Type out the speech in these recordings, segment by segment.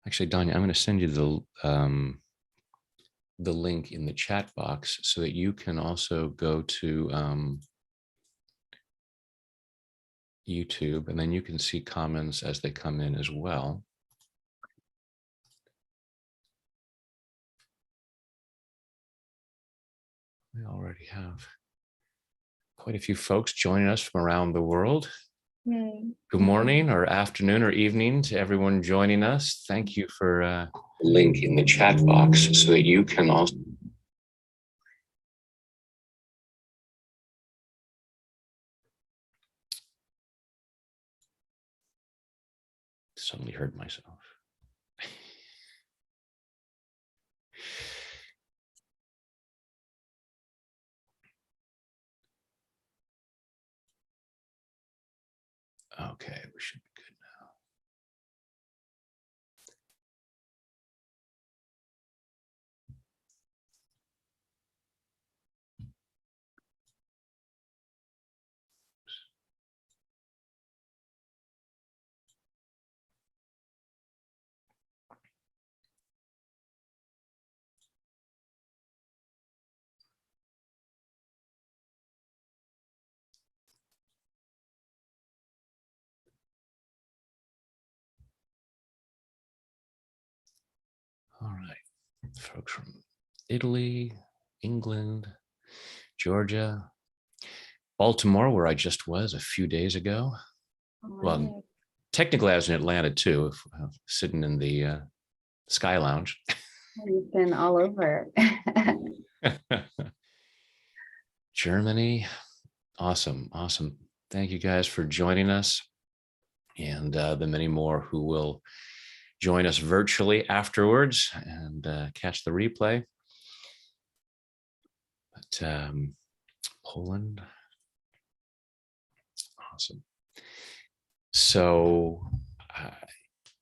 Actually, Dhanya, I'm going to send you the link in the chat box so that you can also go to YouTube, and then you can see comments as they come in as well. We already have quite a few folks joining us from around the world. Yay. Good morning or afternoon or evening to everyone joining us. Thank you for the link in the chat box so that you can also suddenly heard myself. Okay, we should be good now. All right, folks from Italy, England, Georgia, Baltimore, where I just was a few days ago. Well, technically I was in Atlanta too, sitting in the Sky Lounge. You've been all over. Germany. Awesome. Awesome. Thank you guys for joining us, and the many more who will join us virtually afterwards and catch the replay. But Poland. Awesome. So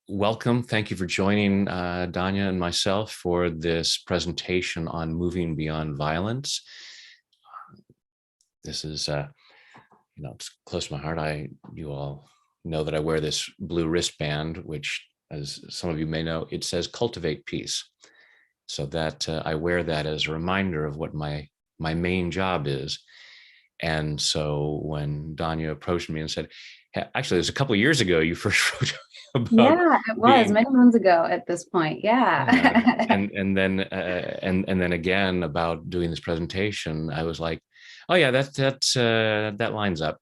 welcome. Thank you for joining Dhanya and myself for this presentation on moving beyond violence. This is, it's close to my heart. You all know that I wear this blue wristband, which, as some of you may know, it says "Cultivate Peace." So that I wear that as a reminder of what my main job is. And so when Dhanya approached me and said, hey, actually, it was a couple of years ago you first wrote about. Yeah, it was many months ago at this point. Yeah. and then again about doing this presentation, I was like, oh yeah, that lines up.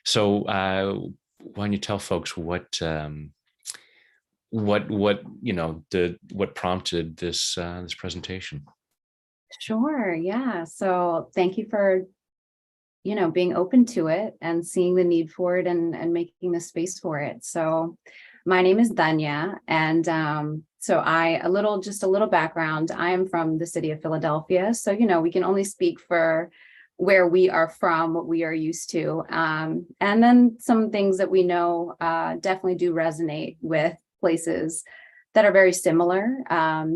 So why don't you tell folks what prompted this presentation? Sure. Yeah. So thank you for, being open to it and seeing the need for it and making the space for it. So my name is Dhanya, and so just a little background. I am from the city of Philadelphia. So, we can only speak for where we are from, what we are used to. And then some things that we know definitely do resonate with places that are very similar,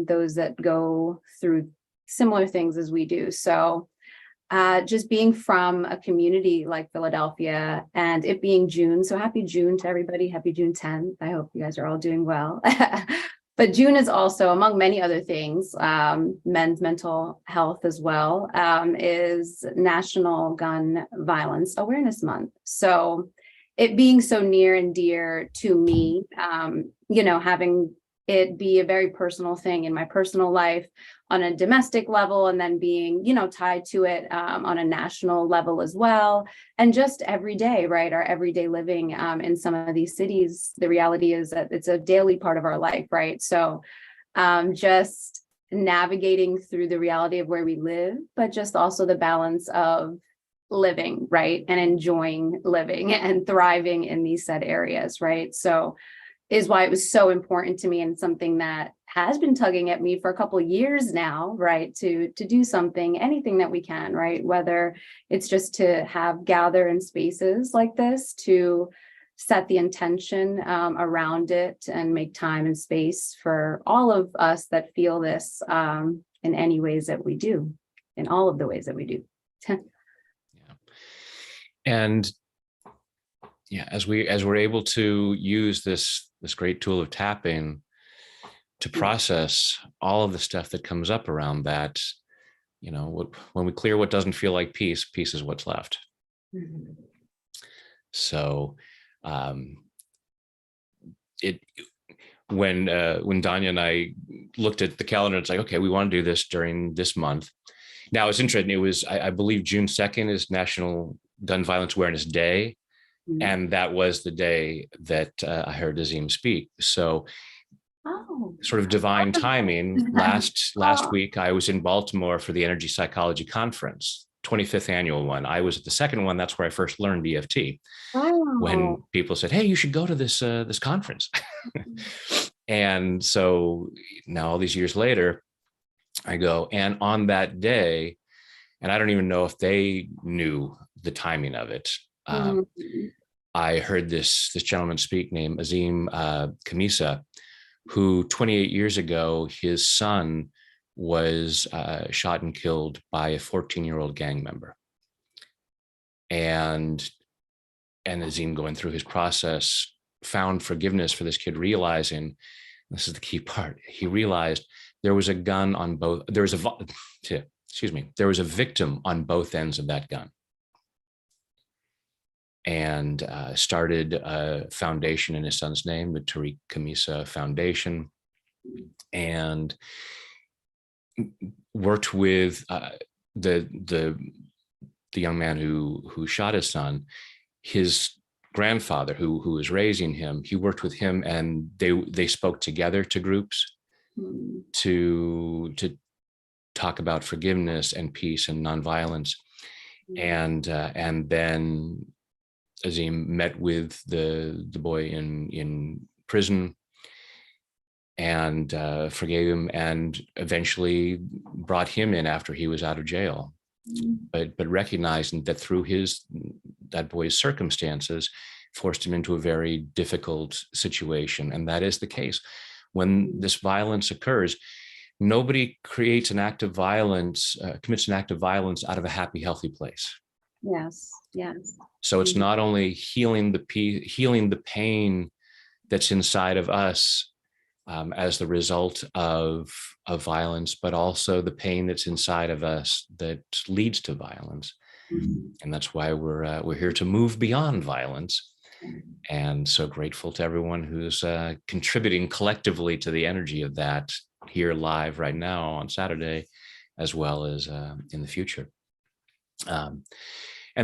those that go through similar things as we do. So just being from a community like Philadelphia and it being June. So happy June to everybody. Happy June 10th. I hope you guys are all doing well. But June is also, among many other things, men's mental health as well, is National Gun Violence Awareness Month. So it being so near and dear to me, having it be a very personal thing in my personal life on a domestic level, and then being, tied to it on a national level as well. And just every day, right? Our everyday living in some of these cities, the reality is that it's a daily part of our life, right? So just navigating through the reality of where we live, but just also the balance of living, right? And enjoying living and thriving in these said areas, right? So is why it was so important to me, and something that has been tugging at me for a couple of years now, right? To do something, anything that we can, right? Whether it's just to gather in spaces like this, to set the intention around it and make time and space for all of us that feel this in any ways that we do, in all of the ways that we do. Yeah. And yeah, as we're able to use this great tool of tapping to process all of the stuff that comes up around that. When we clear what doesn't feel like peace, peace is what's left. Mhm. So it when Dhanya and I looked at the calendar, it's like, okay, we want to do this during this month. Now it's interesting. It was, I believe, June 2nd is National Gun Violence Awareness Day, Mhm. and that was the day that I heard Azim speak. So, Oh. sort of divine timing. Last Oh, week, I was in Baltimore for the Energy Psychology Conference, 25th annual one. I was at the second one. That's where I first learned EFT. wow. When people said, "Hey, you should go to this conference," and so now all these years later, I go, and on that day, and I don't even know if they knew the timing of it. Mhm. I heard this gentleman speak named Azim Kamisa, who 28 years ago, his son was shot and killed by a 14-year-old gang member. And Azim, going through his process, found forgiveness for this kid, realizing, this is the key part, he realized there was a gun on both, there was there was a victim on both ends of that gun. And started a foundation in his son's name, the Tariq Kamisa Foundation, and worked with the young man who shot his son. His grandfather, who was raising him, he worked with him, and they spoke together to groups Mhm. to talk about forgiveness and peace and nonviolence. And then Azim met with the boy in prison and forgave him, and eventually brought him in after he was out of jail. But recognizing that through that boy's circumstances forced him into a very difficult situation. And that is the case. When this violence occurs, nobody creates an act of violence, commits an act of violence out of a happy, healthy place. Yes, yes. So it's not only healing the pain that's inside of us as the result of violence, but also the pain that's inside of us that leads to violence. Mhm. And that's why we're here to move beyond violence. And so grateful to everyone who's contributing collectively to the energy of that here live right now on Saturday, as well as in the future. And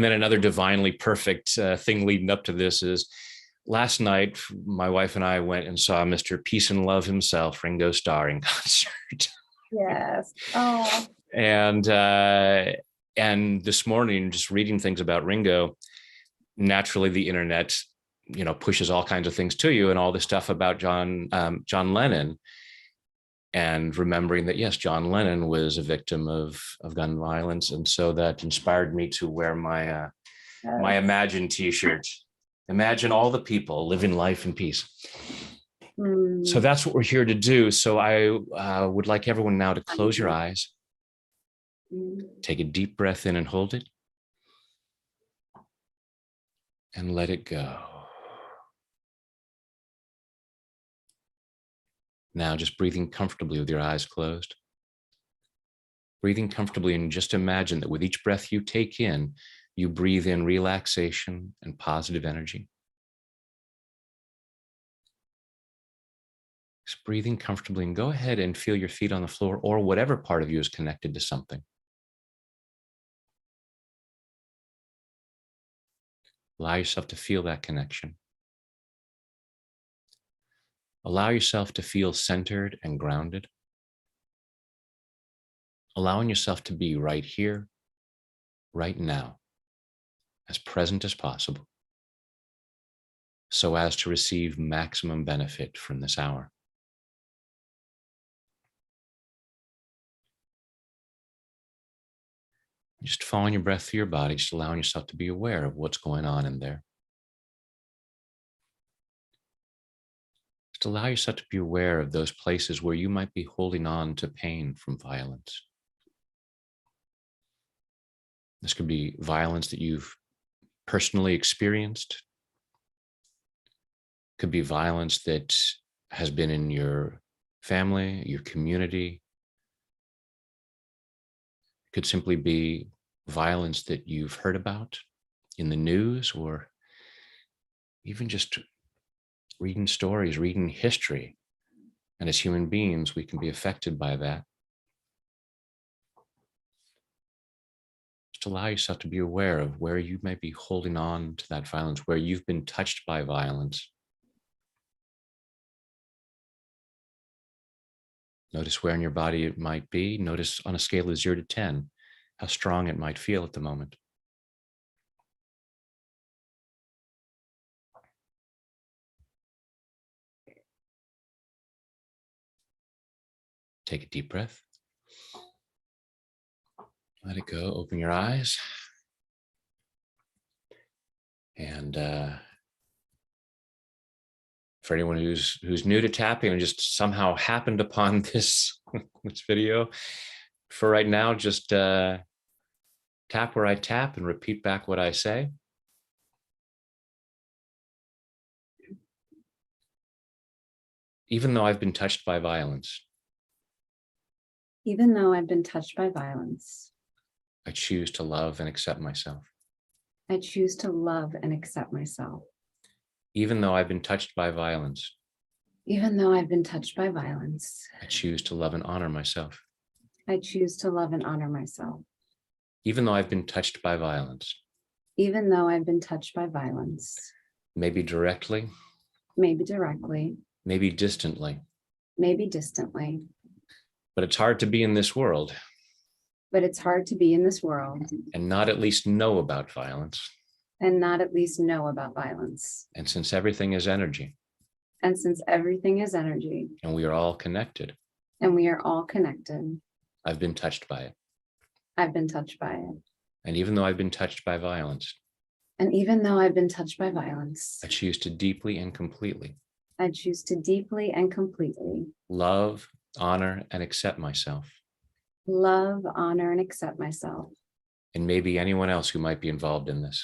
then another divinely perfect thing leading up to this is last night, my wife and I went and saw Mr. Peace and Love himself, Ringo Starr, in concert. Yes. Oh. And this morning, just reading things about Ringo, naturally the internet, pushes all kinds of things to you, and all this stuff about John Lennon. And remembering that, yes, John Lennon was a victim of gun violence. And so that inspired me to wear my my Yes. Imagine t-shirt. Imagine all the people living life in peace. So that's what we're here to do. So I would like everyone now to close your eyes, take a deep breath in and hold it, and let it go. Now just breathing comfortably with your eyes closed. Breathing comfortably, and just imagine that with each breath you take in, you breathe in relaxation and positive energy. Just breathing comfortably, and go ahead and feel your feet on the floor or whatever part of you is connected to something. Allow yourself to feel that connection. Allow yourself to feel centered and grounded. Allowing yourself to be right here, right now, as present as possible, so as to receive maximum benefit from this hour. Just following your breath through your body, just allowing yourself to be aware of what's going on in there. Just allow yourself to be aware of those places where you might be holding on to pain from violence. This could be violence that you've personally experienced. Could be violence that has been in your family, your community. Could simply be violence that you've heard about in the news, or even just reading stories, reading history. And as human beings, we can be affected by that. Just allow yourself to be aware of where you may be holding on to that violence, where you've been touched by violence. Notice where in your body it might be. Notice on a scale of 0 to 10, how strong it might feel at the moment. Take a deep breath. Let it go. Open your eyes. And for anyone who's new to tapping and just somehow happened upon this video, for right now, just tap where I tap and repeat back what I say. Even though I've been touched by violence, Even though I've been touched by violence, I choose to love and accept myself. I choose to love and accept myself. Even though I've been touched by violence, Even though I've been touched by violence, I choose to love and honor myself. I choose to love and honor myself. Even though I've been touched by violence, Even though I've been touched by violence, maybe directly, maybe directly, maybe distantly, maybe distantly, but it's hard to be in this world but it's hard to be in this world and not at least know about violence. and not at least know about violence. And since everything is energy, And since everything is energy and we are all connected, and we are all connected, I've been touched by it. I've been touched by it. And even though I've been touched by violence, And even though I've been touched by violence, I choose to deeply and completely I choose to deeply and completely love, honor, and accept myself, love, honor, and accept myself, and maybe anyone else who might be involved in this,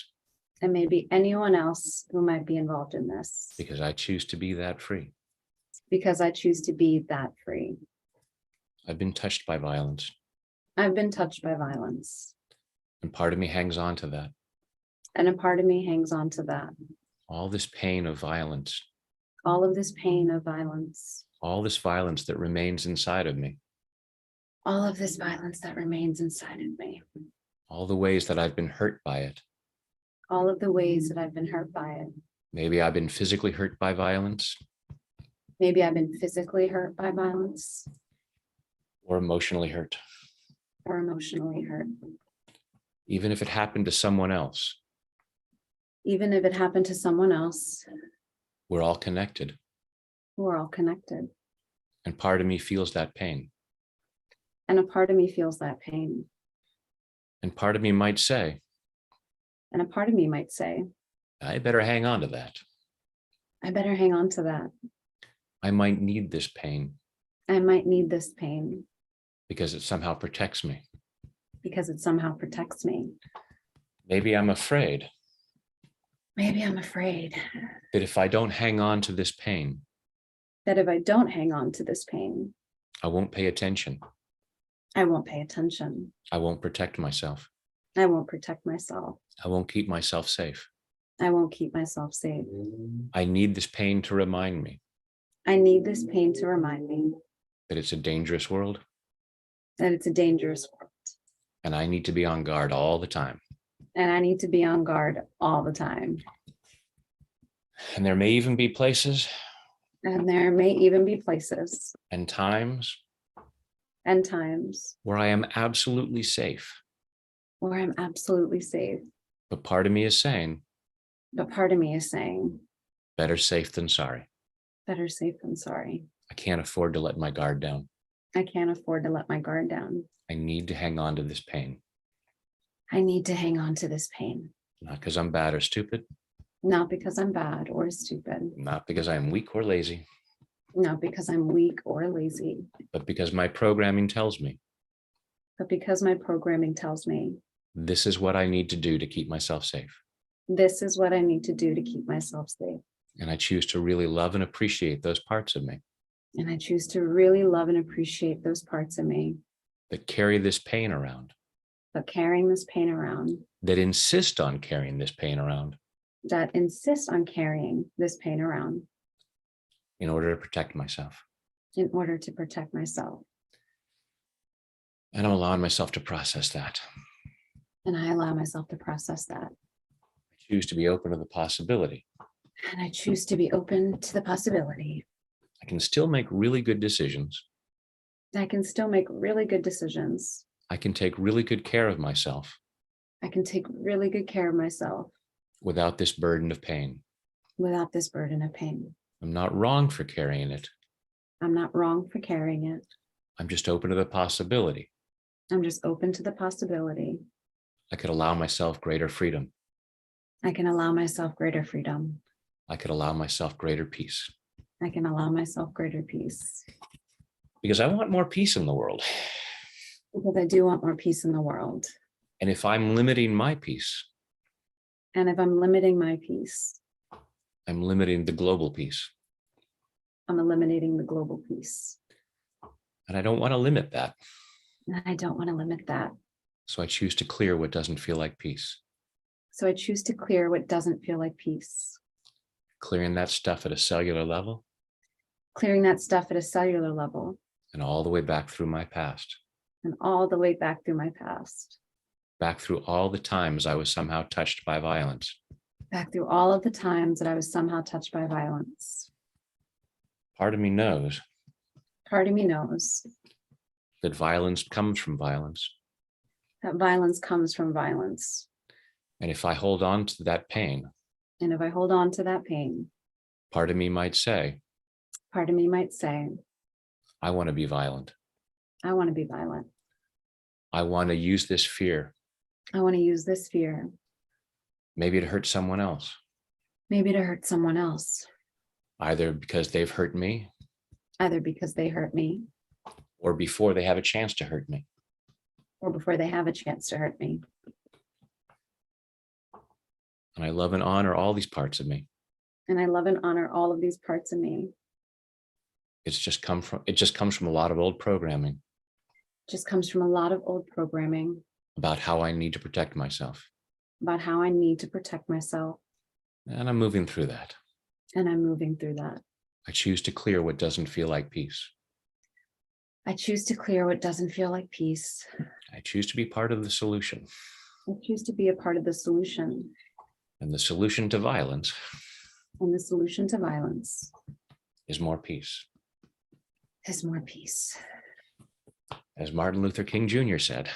and maybe anyone else who might be involved in this, because I choose to be that free. because I choose to be that free. I've been touched by violence, I've been touched by violence, and part of me hangs on to that. and a part of me hangs on to that. All this pain of violence, All of this pain of violence, all this violence that remains inside of me, all of this violence that remains inside of me, all the ways that I've been hurt by it. all of the ways that I've been hurt by it. Maybe I've been physically hurt by violence, Maybe I've been physically hurt by violence or emotionally hurt. or emotionally hurt. Even if it happened to someone else, Even if it happened to someone else, we're all connected. we're all connected. And part of me feels that pain. And a part of me feels that pain. And part of me might say, And a part of me might say, I better hang on to that. I better hang on to that. I might need this pain I might need this pain because it somehow protects me. because it somehow protects me. Maybe I'm afraid Maybe I'm afraid that if I don't hang on to this pain, that if I don't hang on to this pain, I won't pay attention. I won't pay attention. I won't protect myself. I won't protect myself. I won't keep myself safe. I won't keep myself safe. I need this pain to remind me I need this pain to remind me that it's a dangerous world that it's a dangerous world. and I need to be on guard all the time. And I need to be on guard all the time. And there may even be places And there may even be places and times and times where I am absolutely safe. where I'm absolutely safe. But part of me is saying, But part of me is saying, better safe than sorry. better safe than sorry. I can't afford to let my guard down. I can't afford to let my guard down. I need to hang on to this pain. I need to hang on to this pain. Not because I'm bad or stupid, Not because I'm bad or stupid. not because I'm weak or lazy, Not because I'm weak or lazy. but because my programming tells me But because my programming tells me this is what I need to do to keep myself safe. this is what I need to do to keep myself safe. And I choose to really love and appreciate those parts of me And I choose to really love and appreciate those parts of me that carry this pain around, that carrying this pain around, that insist on carrying this pain around that insist on carrying this pain around in order to protect myself. in order to protect myself. And I'm allowing myself to process that. And I allow myself to process that. I choose to be open to the possibility. And I choose to be open to the possibility. I can still make really good decisions. I can still make really good decisions. I can take really good care of myself I can take really good care of myself without this burden of pain. without this burden of pain. I'm not wrong for carrying it. I'm not wrong for carrying it. I'm just open to the possibility. I'm just open to the possibility. I could allow myself greater freedom. I can allow myself greater freedom. I could allow myself greater peace. I can allow myself greater peace. Because I want more peace in the world. Because I do want more peace in the world. And if I'm limiting my peace, And if I'm limiting my peace, I'm limiting the global peace. I'm eliminating the global peace. And I don't want to limit that. And I don't want to limit that. So I choose to clear what doesn't feel like peace. So I choose to clear what doesn't feel like peace. Clearing that stuff at a cellular level Clearing that stuff at a cellular level and all the way back through my past. and all the way back through my past. Back through all the times I was somehow touched by violence. Back through all of the times that I was somehow touched by violence. Part of me knows Part of me knows that violence comes from violence. that violence comes from violence. And if I hold on to that pain, And if I hold on to that pain, part of me might say, part of me might say, I want to be violent. I want to be violent. I want to use this fear, I want to use this fear, maybe to hurt someone else, maybe to hurt someone else, either because they've hurt me either because they hurt me or before they have a chance to hurt me. or before they have a chance to hurt me. And I love and honor all these parts of me. And I love and honor all of these parts of me. It just comes from a lot of old programming It just comes from a lot of old programming about how I need to protect myself. about how I need to protect myself. And I'm moving through that. And I'm moving through that. I choose to clear what doesn't feel like peace. I choose to clear what doesn't feel like peace. I choose to be part of the solution. I choose to be a part of the solution. And the solution to violence And the solution to violence is more peace. is more peace. As Martin Luther King Jr. said,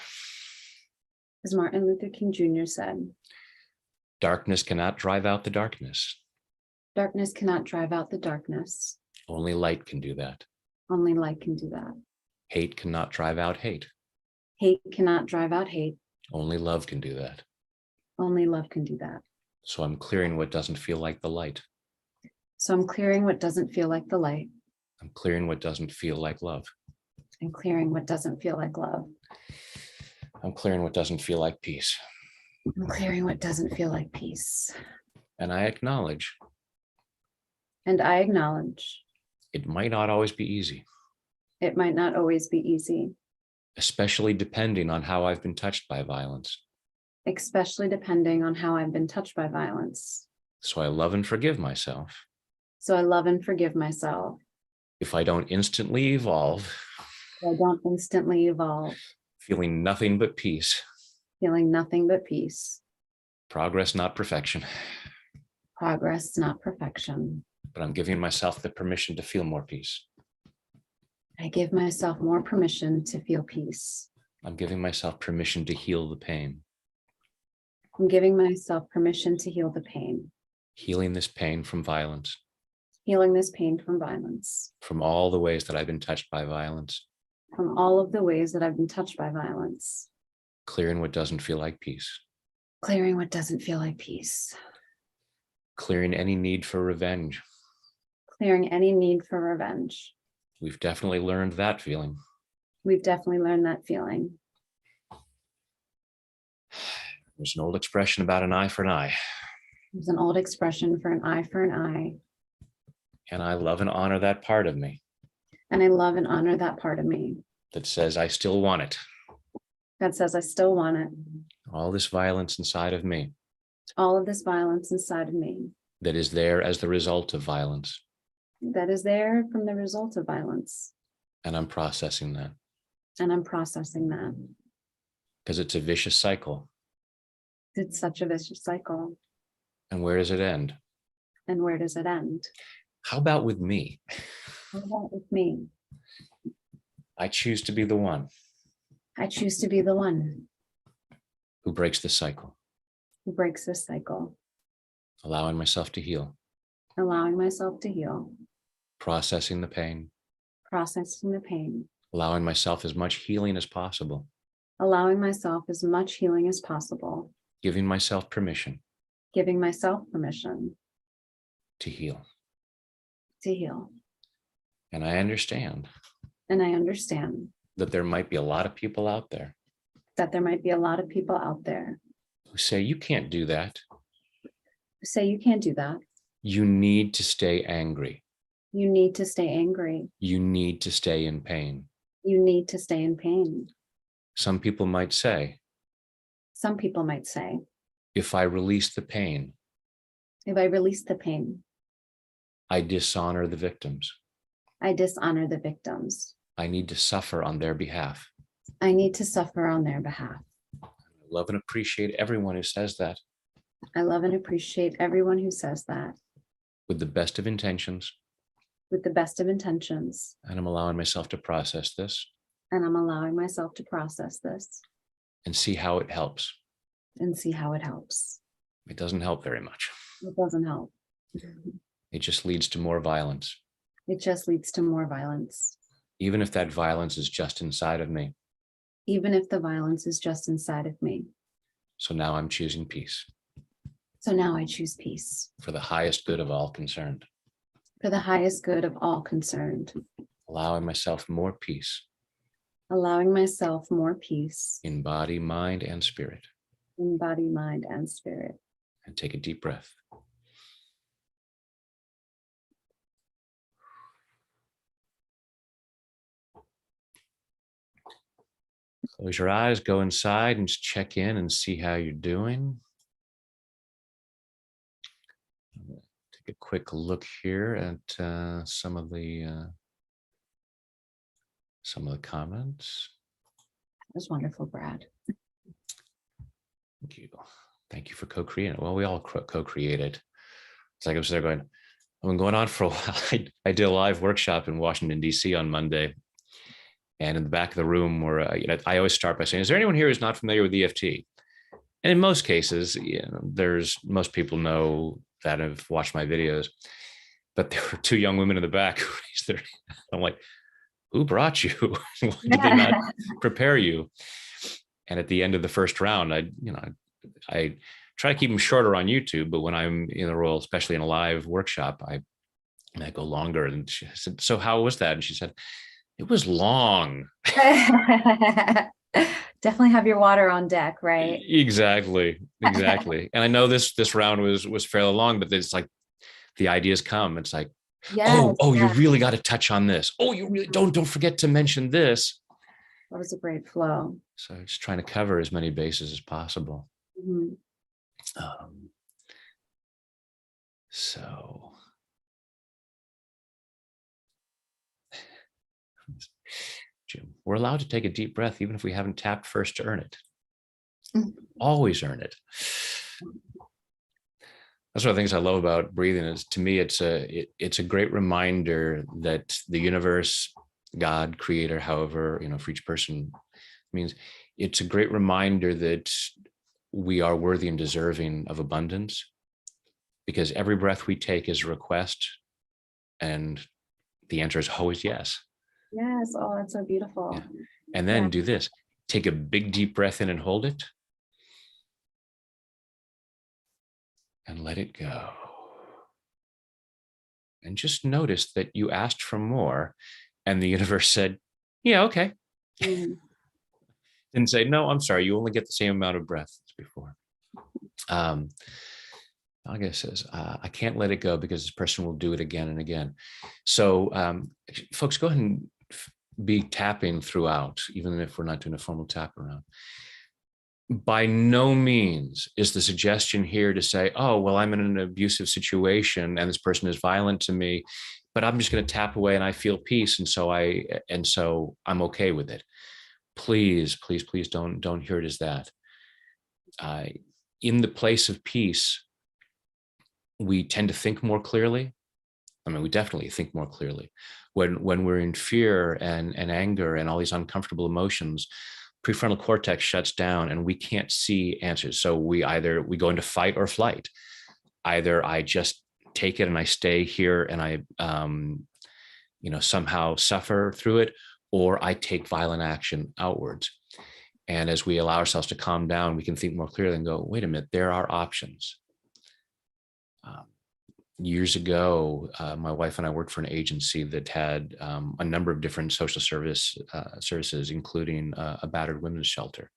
As Martin Luther King Jr. said, darkness cannot drive out the darkness. darkness cannot drive out the darkness. Only light can do that. Only light can do that. Hate cannot drive out hate. Hate cannot drive out hate. Only love can do that. Only love can do that. So I'm clearing what doesn't feel like the light. So I'm clearing what doesn't feel like the light. I'm clearing what doesn't feel like love. I'm clearing what doesn't feel like love. I'm clearing what doesn't feel like peace. I'm clearing what doesn't feel like peace. And I acknowledge And I acknowledge it might not always be easy, it might not always be easy, especially depending on how I've been touched by violence. especially depending on how I've been touched by violence. So I love and forgive myself So I love and forgive myself. if I don't instantly evolve, I don't instantly evolve, feeling nothing but peace. feeling nothing but peace. Progress, not perfection. Progress, not perfection. But I'm giving myself the permission to feel more peace. I give myself more permission to feel peace. I'm giving myself permission to heal the pain. I'm giving myself permission to heal the pain. Healing this pain from violence, Healing this pain from violence. from all the ways that I've been touched by violence. From all of the ways that I've been touched by violence. Clearing what doesn't feel like peace. Clearing what doesn't feel like peace. Clearing any need for revenge. Clearing any need for revenge. We've definitely learned that feeling. We've definitely learned that feeling. There's an old expression about an eye for an eye. There's an old expression for an eye for an eye. And I love and honor that part of me And I love and honor that part of me that says I still want it. that says I still want it. All this violence inside of me All of this violence inside of me that is there as the result of violence. that is there from the result of violence. And I'm processing that. And I'm processing that. Because it's a vicious cycle. It's such a vicious cycle. And where does it end? And where does it end? How about with me? How about with me? I choose to be the one I choose to be the one who breaks the cycle, who breaks this cycle, allowing myself to heal, allowing myself to heal, processing the pain, processing the pain, allowing myself as much healing as possible, allowing myself as much healing as possible, giving myself permission giving myself permission to heal. to heal. And I understand And I understand that there might be a lot of people out there that there might be a lot of people out there who say, you can't do that. who say you can't do that. You need to stay angry. You need to stay angry. You need to stay in pain. You need to stay in pain. Some people might say, Some people might say, if I release the pain, if I release the pain, I dishonor the victims. I dishonor the victims. I need to suffer on their behalf. I need to suffer on their behalf. I love and appreciate everyone who says that I love and appreciate everyone who says that with the best of intentions. with the best of intentions. And I'm allowing myself to process this And I'm allowing myself to process this and see how it helps. and see how it helps. It doesn't help very much. It doesn't help. It just leads to more violence, It just leads to more violence, even if that violence is just inside of me. even if the violence is just inside of me. So now I'm choosing peace So now I choose peace for the highest good of all concerned, for the highest good of all concerned, allowing myself more peace allowing myself more peace in body, mind, and spirit. in body, mind, and spirit. And take a deep breath. Close your eyes, go inside and just check in and see how you're doing. Take a quick look here at some of the comments. That was wonderful, Brad. Thank you. Thank you for co-creating it. Well, we all co-created. It's like I was there going, I've been going on for a while. I did a live workshop in Washington, D.C. on Monday. And in the back of the room where I always start by saying, is there anyone here who's not familiar with EFT? And in most cases, most people know that have watched my videos, but there were two young women in the back who raised their hand. I'm like, who brought you? Why did they not prepare you? And at the end of the first round, I try to keep them shorter on YouTube, but when I'm in the role, especially in a live workshop, I go longer. And she said, so how was that? And she said, it was long. Definitely have your water on deck, right? Exactly. And I know this round was fairly long, but it's like the ideas come. It's like, Yes, you yes. really got to touch on this. Oh, you really don't forget to mention this. That was a great flow. So just trying to cover as many bases as possible. Mhm. So Jim, we're allowed to take a deep breath even if we haven't tapped first to earn it. Always earn it. That's one of the things I love about breathing is, to me, it's a great reminder that the universe, God, creator, however, for each person means, it's a great reminder that we are worthy and deserving of abundance, because every breath we take is a request, and the answer is always yes. Yes. Oh, that's so beautiful. Yeah. And then do this. Take a big, deep breath in and hold it. And let it go. And just notice that you asked for more, and the universe said, yeah, okay. Mm. Didn't say, no, I'm sorry, you only get the same amount of breath as before. Dhanya says, I can't let it go because this person will do it again and again. So folks, go ahead and be tapping throughout, even if we're not doing a formal tap around. By no means is the suggestion here to say, oh, well, I'm in an abusive situation and this person is violent to me, but I'm just going to tap away and I feel peace. And so I'm okay with it. Please, please, please don't hear it as that. In the place of peace, we tend to think more clearly. I mean, we definitely think more clearly. When we're in fear and anger and all these uncomfortable emotions, prefrontal cortex shuts down and we can't see answers. So we go into fight or flight. Either I just take it and I stay here and I somehow suffer through it, or I take violent action outwards. And as we allow ourselves to calm down, we can think more clearly and go, wait a minute, there are options. Years ago, my wife and I worked for an agency that had a number of different social services, including a battered women's shelter.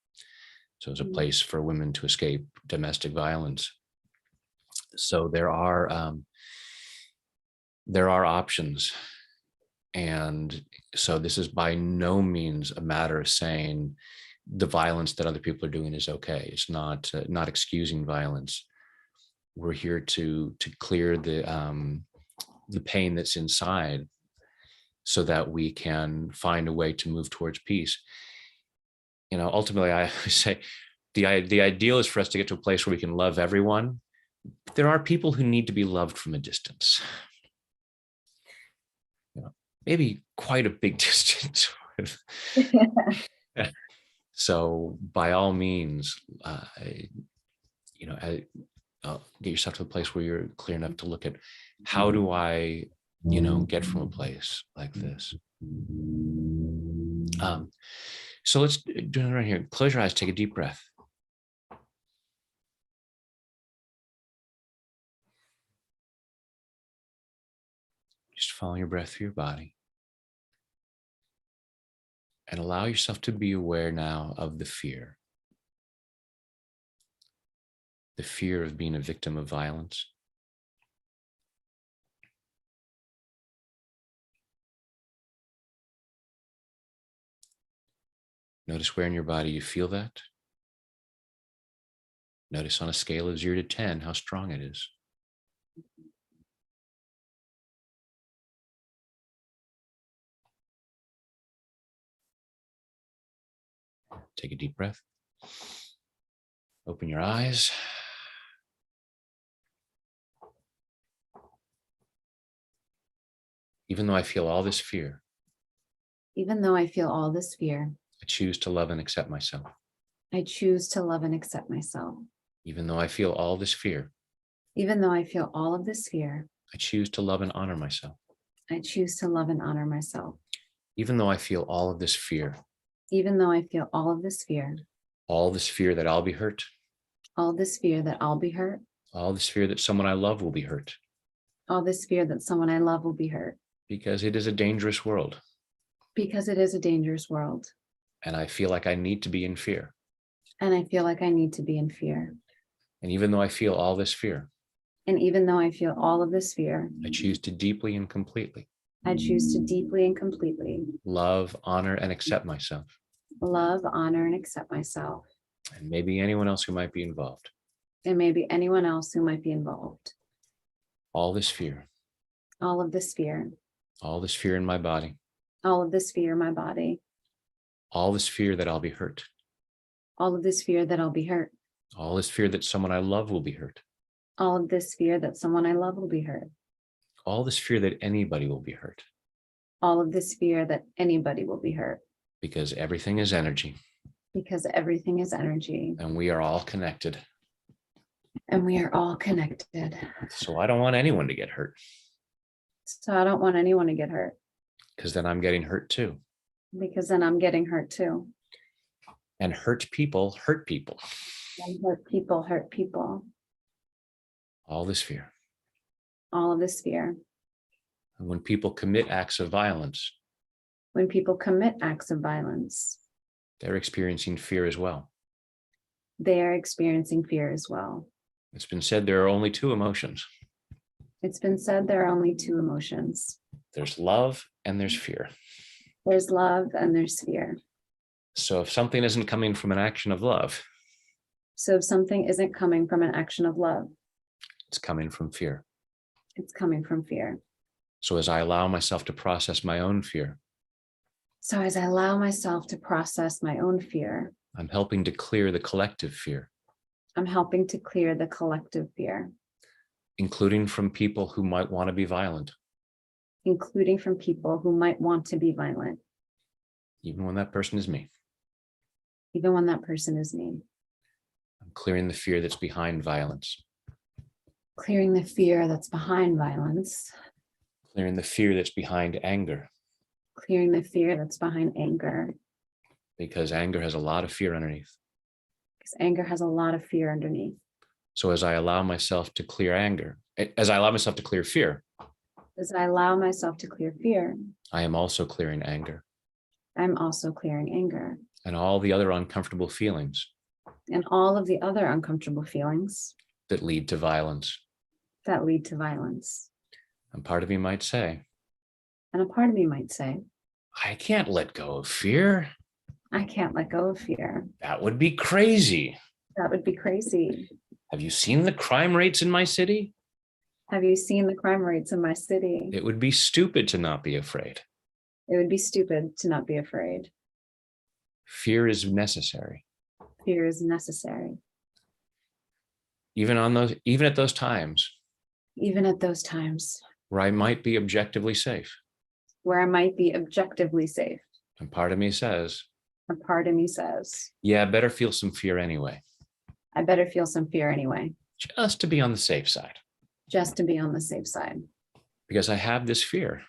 So it's a place for women to escape domestic violence. So there are options. And so this is by no means a matter of saying the violence that other people are doing is okay. It's not excusing violence. We're here to clear the pain that's inside so that we can find a way to move towards peace. Ultimately, I say the ideal is for us to get to a place where we can love everyone. There are people who need to be loved from a distance. Maybe quite a big distance. So by all means, get yourself to a place where you're clear enough to look at how do I, get from a place like this. So let's do it right here. Close your eyes, take a deep breath. Just follow your breath through your body. And allow yourself to be aware now of the fear. The fear of being a victim of violence. Notice where in your body you feel that. Notice on a scale of 0 to 10 how strong it is. Take a deep breath. Open your eyes. Even though I feel all this fear, I choose to love and accept myself. I choose to love and accept myself. Even though I feel all this fear, I choose to love and honor myself. I choose to love and honor myself. Even though I feel all of this fear, all this fear that I'll be hurt, all this fear that someone I love will be hurt, because it is a dangerous world. And I feel like I need to be in fear. And even though I feel all this fear, I choose to deeply and completely love, honor, and accept myself. And maybe anyone else who might be involved. All this fear. All this fear in my body. All this fear that I'll be hurt. All this fear that someone I love will be hurt. All this fear that anybody will be hurt. Because everything is energy. And we are all connected. So I don't want anyone to get hurt. Because then I'm getting hurt too. And hurt people hurt people. All this fear. And when people commit acts of violence, they're experiencing fear as well. It's been said there are only two emotions. It's been said there are only two emotions. There's love and there's fear. There's love and there's fear. So if something isn't coming from an action of love, So if something isn't coming from an action of love, it's coming from fear. it's coming from fear. So as I allow myself to process my own fear, So as I allow myself to process my own fear, I'm helping to clear the collective fear, I'm helping to clear the collective fear, including from people who might want to be violent, including from people who might want to be violent, even when that person is me. even when that person is me. I'm clearing the fear that's behind violence, Clearing the fear that's behind violence, clearing the fear that's behind anger, clearing the fear that's behind anger, because anger has a lot of fear underneath. because anger has a lot of fear underneath. So as I allow myself to clear anger, as I allow myself to clear fear, As I allow myself to clear fear, I am also clearing anger I'm also clearing anger and all the other uncomfortable feelings and all of the other uncomfortable feelings that lead to violence. that lead to violence. And part of me might say, And a part of me might say, I can't let go of fear. I can't let go of fear. That would be crazy. That would be crazy. Have you seen the crime rates in my city? Have you seen the crime rates in my city? It would be stupid to not be afraid. It would be stupid to not be afraid. Fear is necessary. Fear is necessary. Even at those times Even at those times where I might be objectively safe. where I might be objectively safe. And part of me says, A part of me says, yeah, I better feel some fear anyway, I better feel some fear anyway, just to be on the safe side. just to be on the safe side. Because I have this fear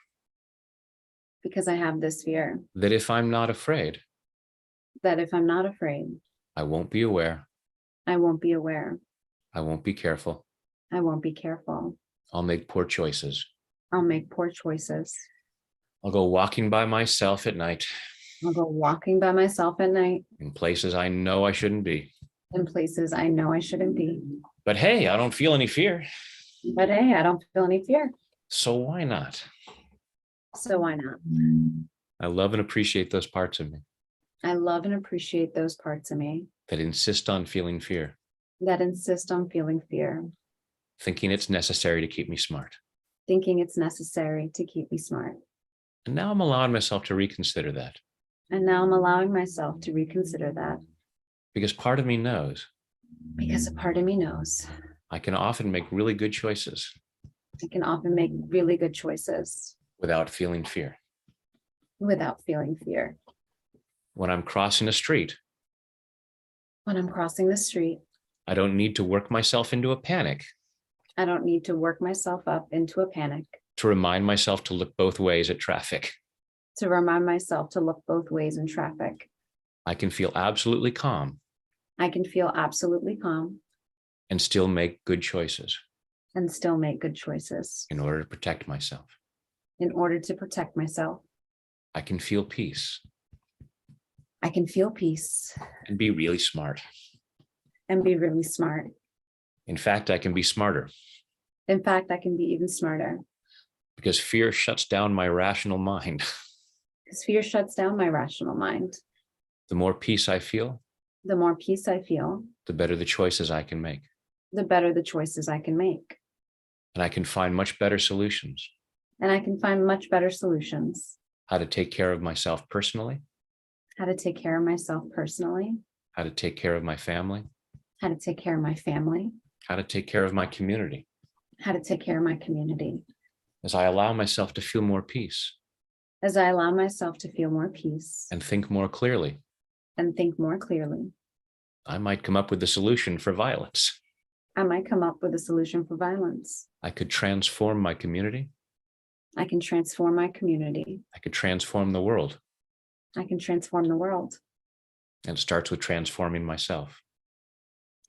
Because I have this fear that if I'm not afraid, that if I'm not afraid, I won't be aware, I won't be aware. I won't be careful, I won't be careful. I'll make poor choices. I'll make poor choices. I'll go walking by myself at night I'll go walking by myself at night in places I know I shouldn't be. in places I know I shouldn't be. But hey, I don't feel any fear. But hey, I don't feel any fear. So why not? So why not? I love and appreciate those parts of me I love and appreciate those parts of me that insist on feeling fear, that insist on feeling fear, thinking it's necessary to keep me smart. thinking it's necessary to keep me smart. And now I'm allowing myself to reconsider that, And now I'm allowing myself to reconsider that because part of me knows because a part of me knows I can often make really good choices I can often make really good choices without feeling fear. without feeling fear. When I'm crossing a street, When I'm crossing the street, I don't need to work myself into a panic I don't need to work myself up into a panic to remind myself to look both ways at traffic. to remind myself to look both ways in traffic. I can feel absolutely calm I can feel absolutely calm and still make good choices and still make good choices in order to protect myself. in order to protect myself. I can feel peace I can feel peace and be really smart. and be really smart. In fact, I can be smarter In fact, I can be even smarter because fear shuts down my rational mind. because fear shuts down my rational mind. The more peace I feel, The more peace I feel, the better the choices I can make. the better the choices I can make. And I can find much better solutions. And I can find much better solutions. How to take care of myself personally, How to take care of myself personally, how to take care of my family, how to take care of my family, how to take care of my community. how to take care of my community. As I allow myself to feel more peace As I allow myself to feel more peace and think more clearly, and think more clearly, I might come up with the solution for violence. I might come up with a solution for violence. I could transform my community. I can transform my community. I could transform the world. I can transform the world. And it starts with transforming myself.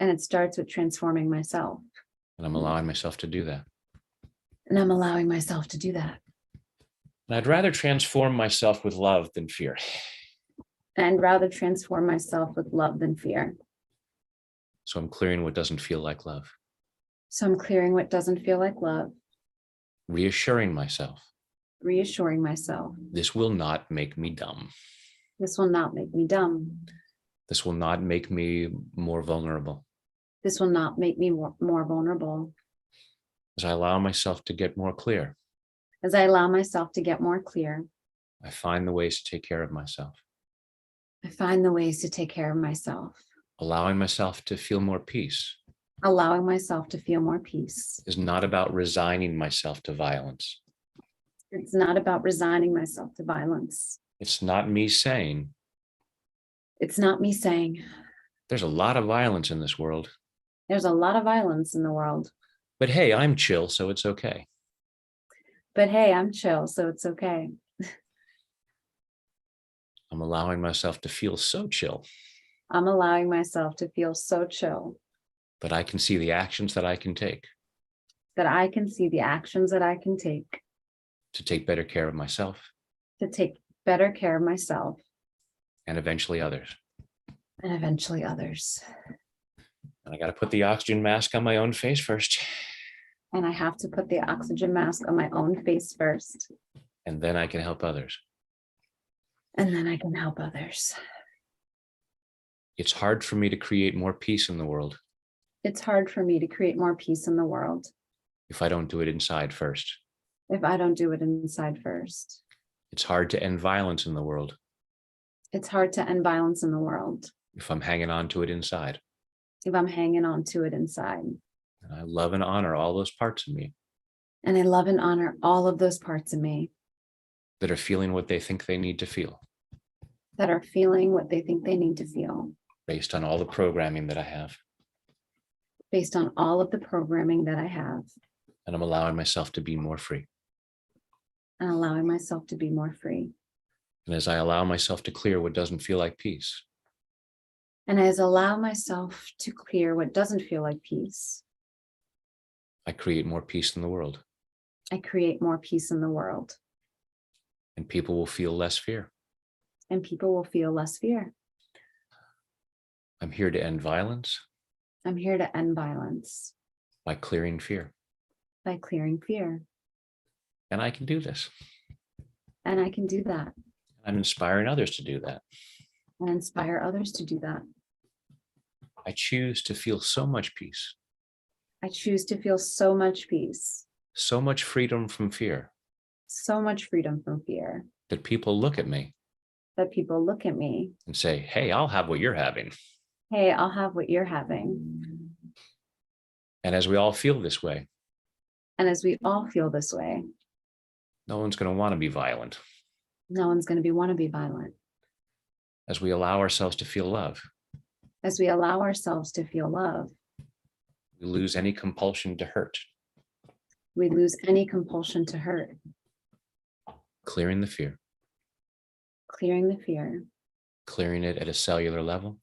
And it starts with transforming myself. And I'm allowing myself to do that. And I'm allowing myself to do that. And I'd rather transform myself with love than fear. And rather transform myself with love than fear. So I'm clearing what doesn't feel like love. So I'm clearing what doesn't feel like love, reassuring myself, reassuring myself. this will not make me dumb. This will not make me dumb. This will not make me more vulnerable. This will not make me more vulnerable. As I allow myself to get more clear, As I allow myself to get more clear, I find the ways to take care of myself. I find the ways to take care of myself. Allowing myself to feel more peace Allowing myself to feel more peace. is not about resigning myself to violence. It's not about resigning myself to violence. It's not me saying, It's not me saying, there's a lot of violence in this world, there's a lot of violence in the world, but hey, I'm chill, so it's okay. but hey, I'm chill, so it's okay. I'm allowing myself to feel so chill I'm allowing myself to feel so chill that I can see the actions that I can take that I can see the actions that I can to take better care of myself to take better care of myself and eventually others. and eventually others. And I got to put the oxygen mask on my own face first. And I have to put the oxygen mask on my own face first. And then I can help others. And then I can help others. It's hard for me to create more peace in the world It's hard for me to create more peace in the world if I don't do it inside first. if I don't do it inside first. It's hard to end violence in the world It's hard to end violence in the world if I'm hanging on to it inside. if I'm hanging on to it inside. And I love and honor all those parts of me And I love and honor all of those parts of me that are feeling what they think they need to feel that are feeling what they think they need to feel based on all the programming that I have. based on all of the programming that I have, And I'm allowing myself to be more free. and allowing myself to be more free. And as I allow myself to clear what doesn't feel like peace, And as I allow myself to clear what doesn't feel like peace, I create more peace in the world. I create more peace in the world, And people will feel less fear. and people will feel less fear. I'm here to end violence I'm here to end violence by clearing fear. by clearing fear. And I can do this. And I can do that I'm inspiring others to do that. and inspire others to do that. I choose to feel so much peace, I choose to feel so much peace, so much freedom from fear, so much freedom from fear, that people look at me that people look at me. and say, hey, I'll have what you're having. Hey, I'll have what you're having. And as we all feel this way, And as we all feel this way, no one's going to want to be violent. no one's going to want to be violent. As we allow ourselves to feel love, As we allow ourselves to feel love, we lose any compulsion to hurt, we lose any compulsion to hurt, clearing the fear, clearing the fear, clearing it at a cellular level,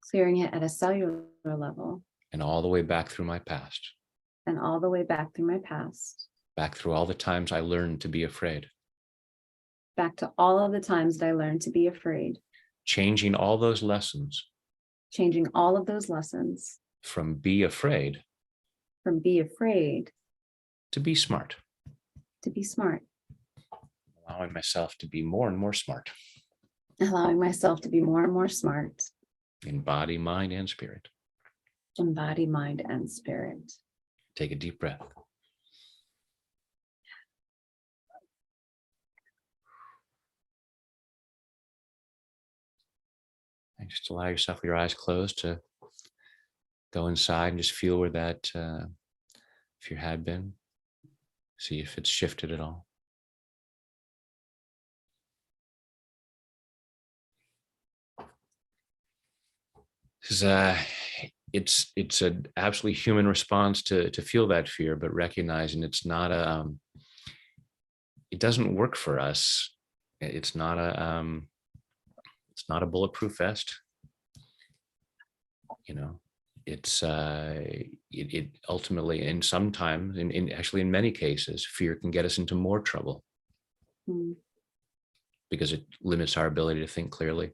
clearing it at a cellular level, and all the way back through my past, and all the way back through my past, back through all the times I learned to be afraid, back to all of the times that I learned to be afraid, changing all those lessons changing all of those lessons from be afraid from be afraid to be smart, to be smart, allowing myself to be more and more smart allowing myself to be more and more smart in body, mind, and spirit. in body, mind, and spirit. Take a deep breath. And just allow yourself with your eyes closed to go inside and just feel where that fear had been. See if it's shifted at all. It's an absolutely human response to feel that fear, but recognizing it's not it doesn't work for us. It's not a bulletproof vest. You know, it ultimately, and sometimes, actually in many cases, fear can get us into more trouble because it limits our ability to think clearly,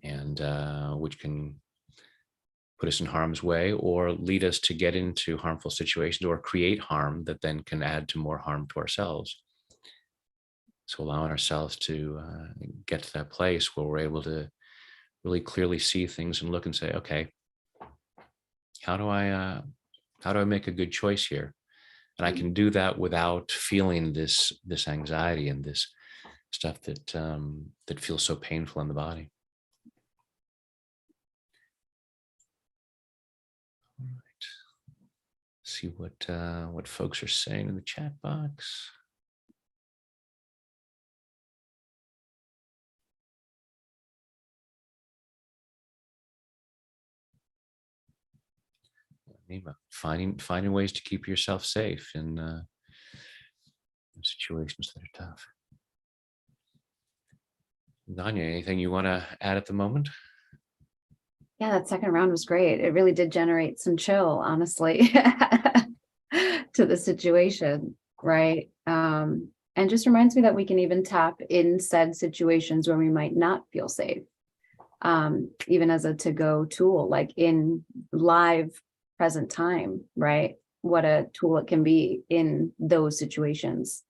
and which can put us in harm's way or lead us to get into harmful situations or create harm that then can add to more harm to ourselves. So allowing ourselves to get to that place where we're able to really clearly see things and look and say, okay, how do I make a good choice here? And I can do that without feeling this anxiety and this stuff that feels so painful in the body. All right. See what folks are saying in the chat box. Finding ways to keep yourself safe in situations that are tough. Dhanya, anything you want to add at the moment? Yeah, that second round was great. It really did generate some chill, honestly, to the situation, right? And just reminds me that we can even tap in said situations where we might not feel safe, even as a to-go tool, like in live present time, right? What a tool it can be in those situations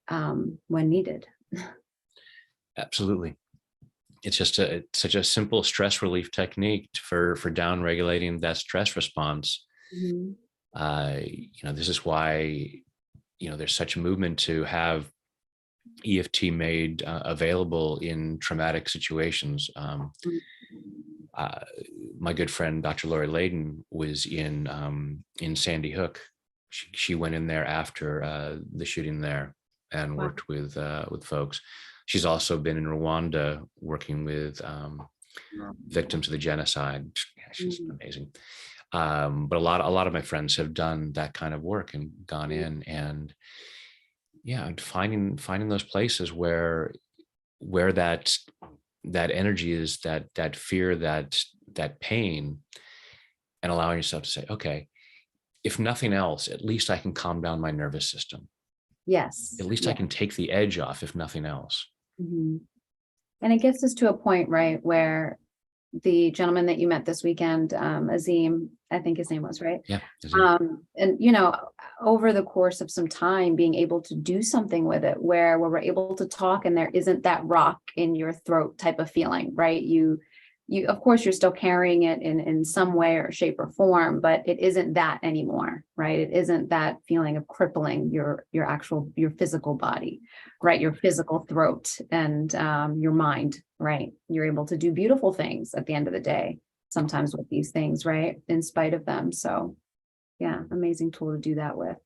when needed. Absolutely. It's just such a simple stress relief technique for down regulating that stress response. Mm-hmm. This is why there's such a movement to have EFT made available in traumatic situations. My good friend Dr. Lori Layden was in Sandy Hook. She went in there after the shooting there and worked with folks. She's also been in Rwanda working with victims of the genocide. She's amazing. But a lot of my friends have done that kind of work and gone in and finding those places where that energy is, that fear, that pain, and allowing yourself to say, okay, if nothing else, at least I can calm down my nervous system. Yes. At least I can take the edge off, if nothing else. Mm-hmm. And it gets us to a point, right, where the gentleman that you met this weekend, Azim, I think his name was, right? Yeah. And, over the course of some time, being able to do something with it where we're able to talk and there isn't that rock in your throat type of feeling, right? You, of course, you're still carrying it in some way or shape or form, but it isn't that anymore, right? It isn't that feeling of crippling your physical body, right? Your physical throat and your mind, right? You're able to do beautiful things at the end of the day, sometimes with these things, right? In spite of them. So yeah, amazing tool to do that with.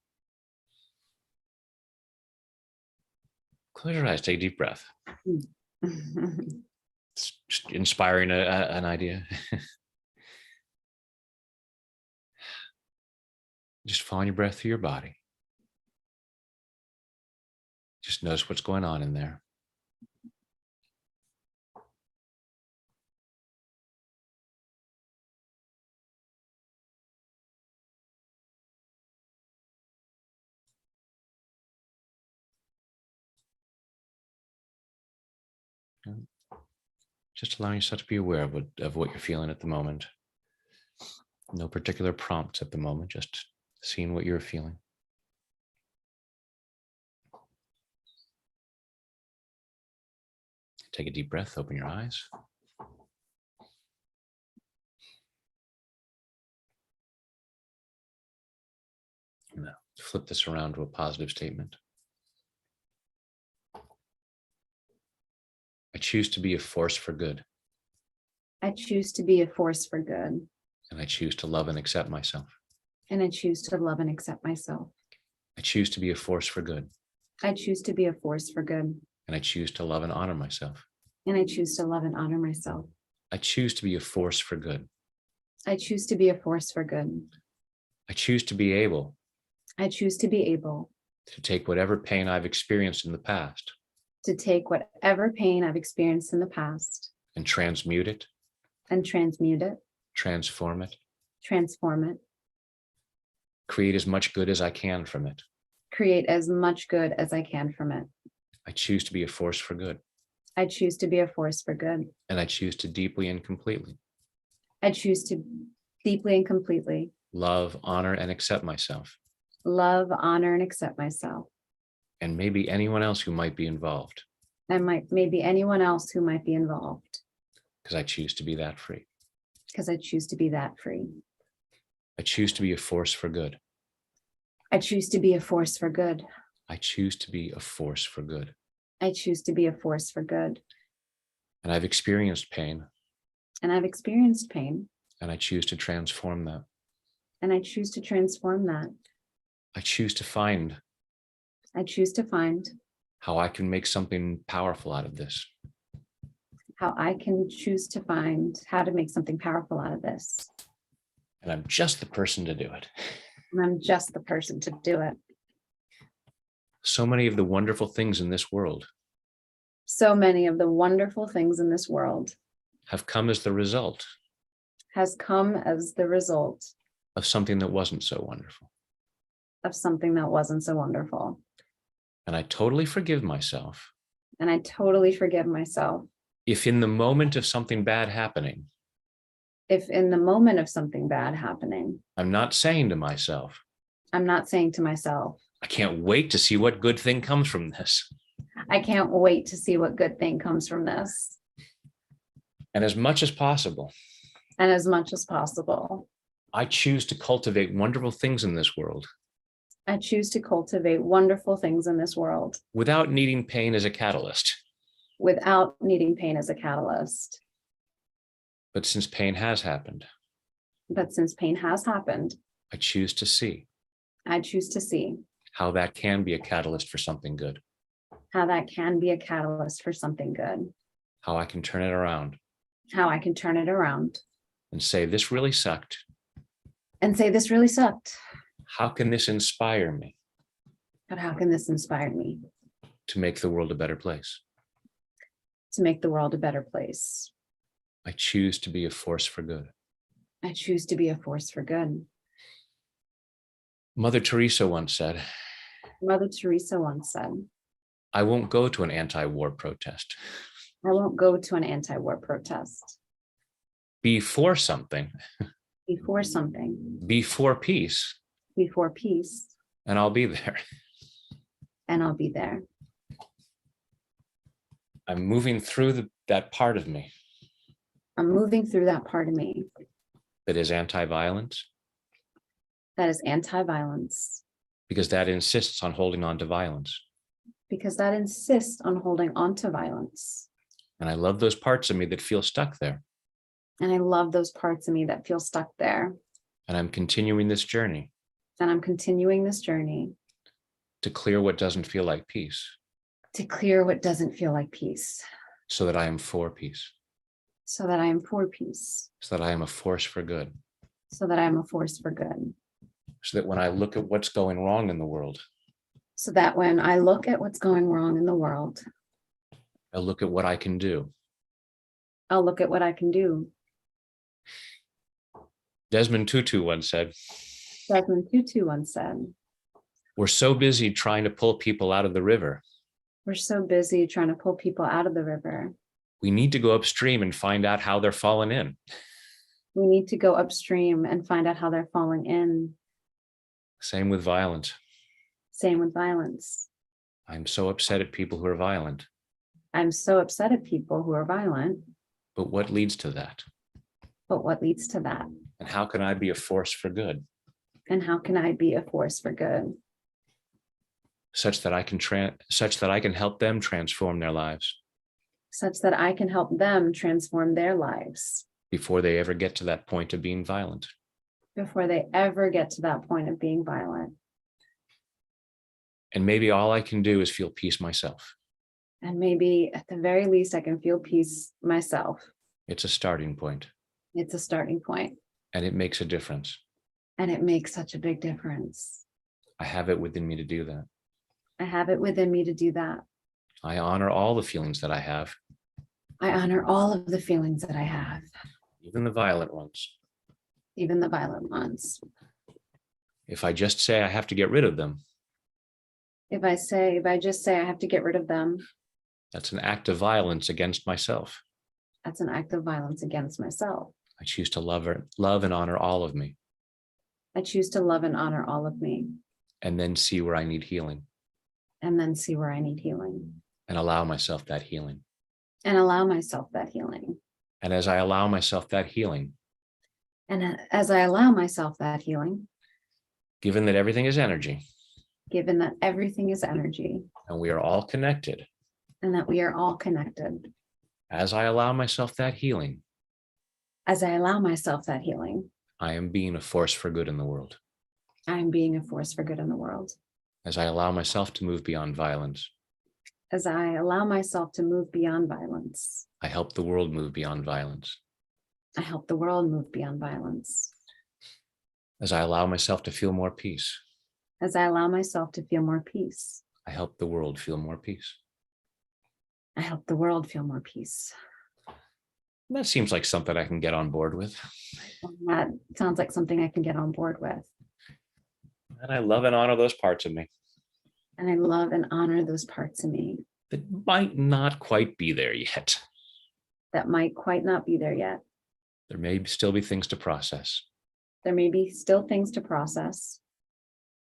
Close your eyes, take a deep breath. It's just inspiring an idea. Just following your breath through your body. Just notice what's going on in there. Just allowing yourself to be aware of what you're feeling at the moment. No particular prompts at the moment, just seeing what you're feeling. Take a deep breath, open your eyes. Now, flip this around to a positive statement. I choose to be a force for good. I choose to be a force for good. And I choose to love and accept myself. And I choose to love and accept myself. I choose to be a force for good. I choose to be a force for good. And I choose to love and honor myself. And I choose to love and honor myself. I choose to be a force for good. I choose to be a force for good. I choose to be able. I choose to be able. To take whatever pain I've experienced in the past. To take whatever pain I've experienced in the past. And transmute it. And transmute it. Transform it. Transform it. Create as much good as I can from it. Create as much good as I can from it. I choose to be a force for good. I choose to be a force for good. And I choose to deeply and completely. I choose to deeply and completely love, honor, and accept myself, love, honor, and accept myself, and maybe anyone else who might be involved, and maybe anyone else who might be involved, because I choose to be that free. because I choose to be that free. I choose to be a force for good. I choose to be a force for good. I choose to be a force for good. I choose to be a force for good. And I've experienced pain, And I've experienced pain, and I choose to transform that. and I choose to transform that. I choose to find I choose to find how I can make something powerful out of this. how I can choose to find how to make something powerful out of this. And I'm just the person to do it. And I'm just the person to do it. So many of the wonderful things in this world So many of the wonderful things in this world have come as the result has come as the result of something that wasn't so wonderful. of something that wasn't so wonderful. And I totally forgive myself And I totally forgive myself if in the moment of something bad happening, if in the moment of something bad happening, I'm not saying to myself, I'm not saying to myself, I can't wait to see what good thing comes from this. I can't wait to see what good thing comes from this. And as much as possible, And as much as possible, I choose to cultivate wonderful things in this world I choose to cultivate wonderful things in this world without needing pain as a catalyst. without needing pain as a catalyst. But since pain has happened, But since pain has happened, I choose to see I choose to see how that can be a catalyst for something good, how that can be a catalyst for something good, how I can turn it around how I can turn it around and say, this really sucked. and say, this really sucked, How can this inspire me but how can this inspire me to make the world a better place? to make the world a better place? I choose to be a force for good. I choose to be a force for good. Mother Teresa once said, Mother Teresa once said, I won't go to an anti-war protest. I won't go to an anti-war protest. Be for something, Before something, be for peace, before peace, and I'll be there. and I'll be there. I'm moving through that part of me I'm moving through that part of me that is anti-violence, that is anti-violence, because that insists on holding on to violence. because that insists on holding on to violence. And I love those parts of me that feel stuck there. And I love those parts of me that feel stuck there. And I'm continuing this journey And I'm continuing this journey to clear what doesn't feel like peace, to clear what doesn't feel like peace, so that I am for peace, so that I am for peace, so that I am a force for good, so that I am a force for good, so that when I look at what's going wrong in the world, so that when I look at what's going wrong in the world, I look at what I can do. I'll look at what I can do. Desmond Tutu once said, Desmond Tutu once said, we're so busy trying to pull people out of the river. we're so busy trying to pull people out of the river. We need to go upstream and find out how they're falling in. We need to go upstream and find out how they're falling in. Same with violence. Same with violence. I'm so upset at people who are violent. I'm so upset at people who are violent. But what leads to that? But what leads to that? And how can I be a force for good? And how can I be a force for good? Such that I can help them transform their lives Such that I can help them transform their lives before they ever get to that point of being violent. before they ever get to that point of being violent. And maybe all I can do is feel peace myself. And maybe at the very least, I can feel peace myself. It's a starting point. It's a starting point. And it makes a difference. And it makes such a big difference. I have it within me to do that. I have it within me to do that. I honor all the feelings that I have, I honor all of the feelings that I have, even the violent ones. even the violent ones. If I just say I have to get rid of them, If I just say I have to get rid of them, that's an act of violence against myself. that's an act of violence against myself. I choose to love and honor all of me, I choose to love and honor all of me, and then see where I need healing, and then see where I need healing, and allow myself that healing. and allow myself that healing. And as I allow myself that healing, And as I allow myself that healing, given that everything is energy given that everything is energy and we are all connected, and that we are all connected, as I allow myself that healing, as I allow myself that healing, I am being a force for good in the world. I am being a force for good in the world. As I allow myself to move beyond violence, As I allow myself to move beyond violence, I help the world move beyond violence. I help the world move beyond violence. As I allow myself to feel more peace, As I allow myself to feel more peace, I help the world feel more peace. I help the world feel more peace. That seems like something I can get on board with. And that sounds like something I can get on board with. And I love and honor those parts of me And I love and honor those parts of me that might not quite be there yet. that might quite not be there yet. There may still be things to process, There may be still things to process,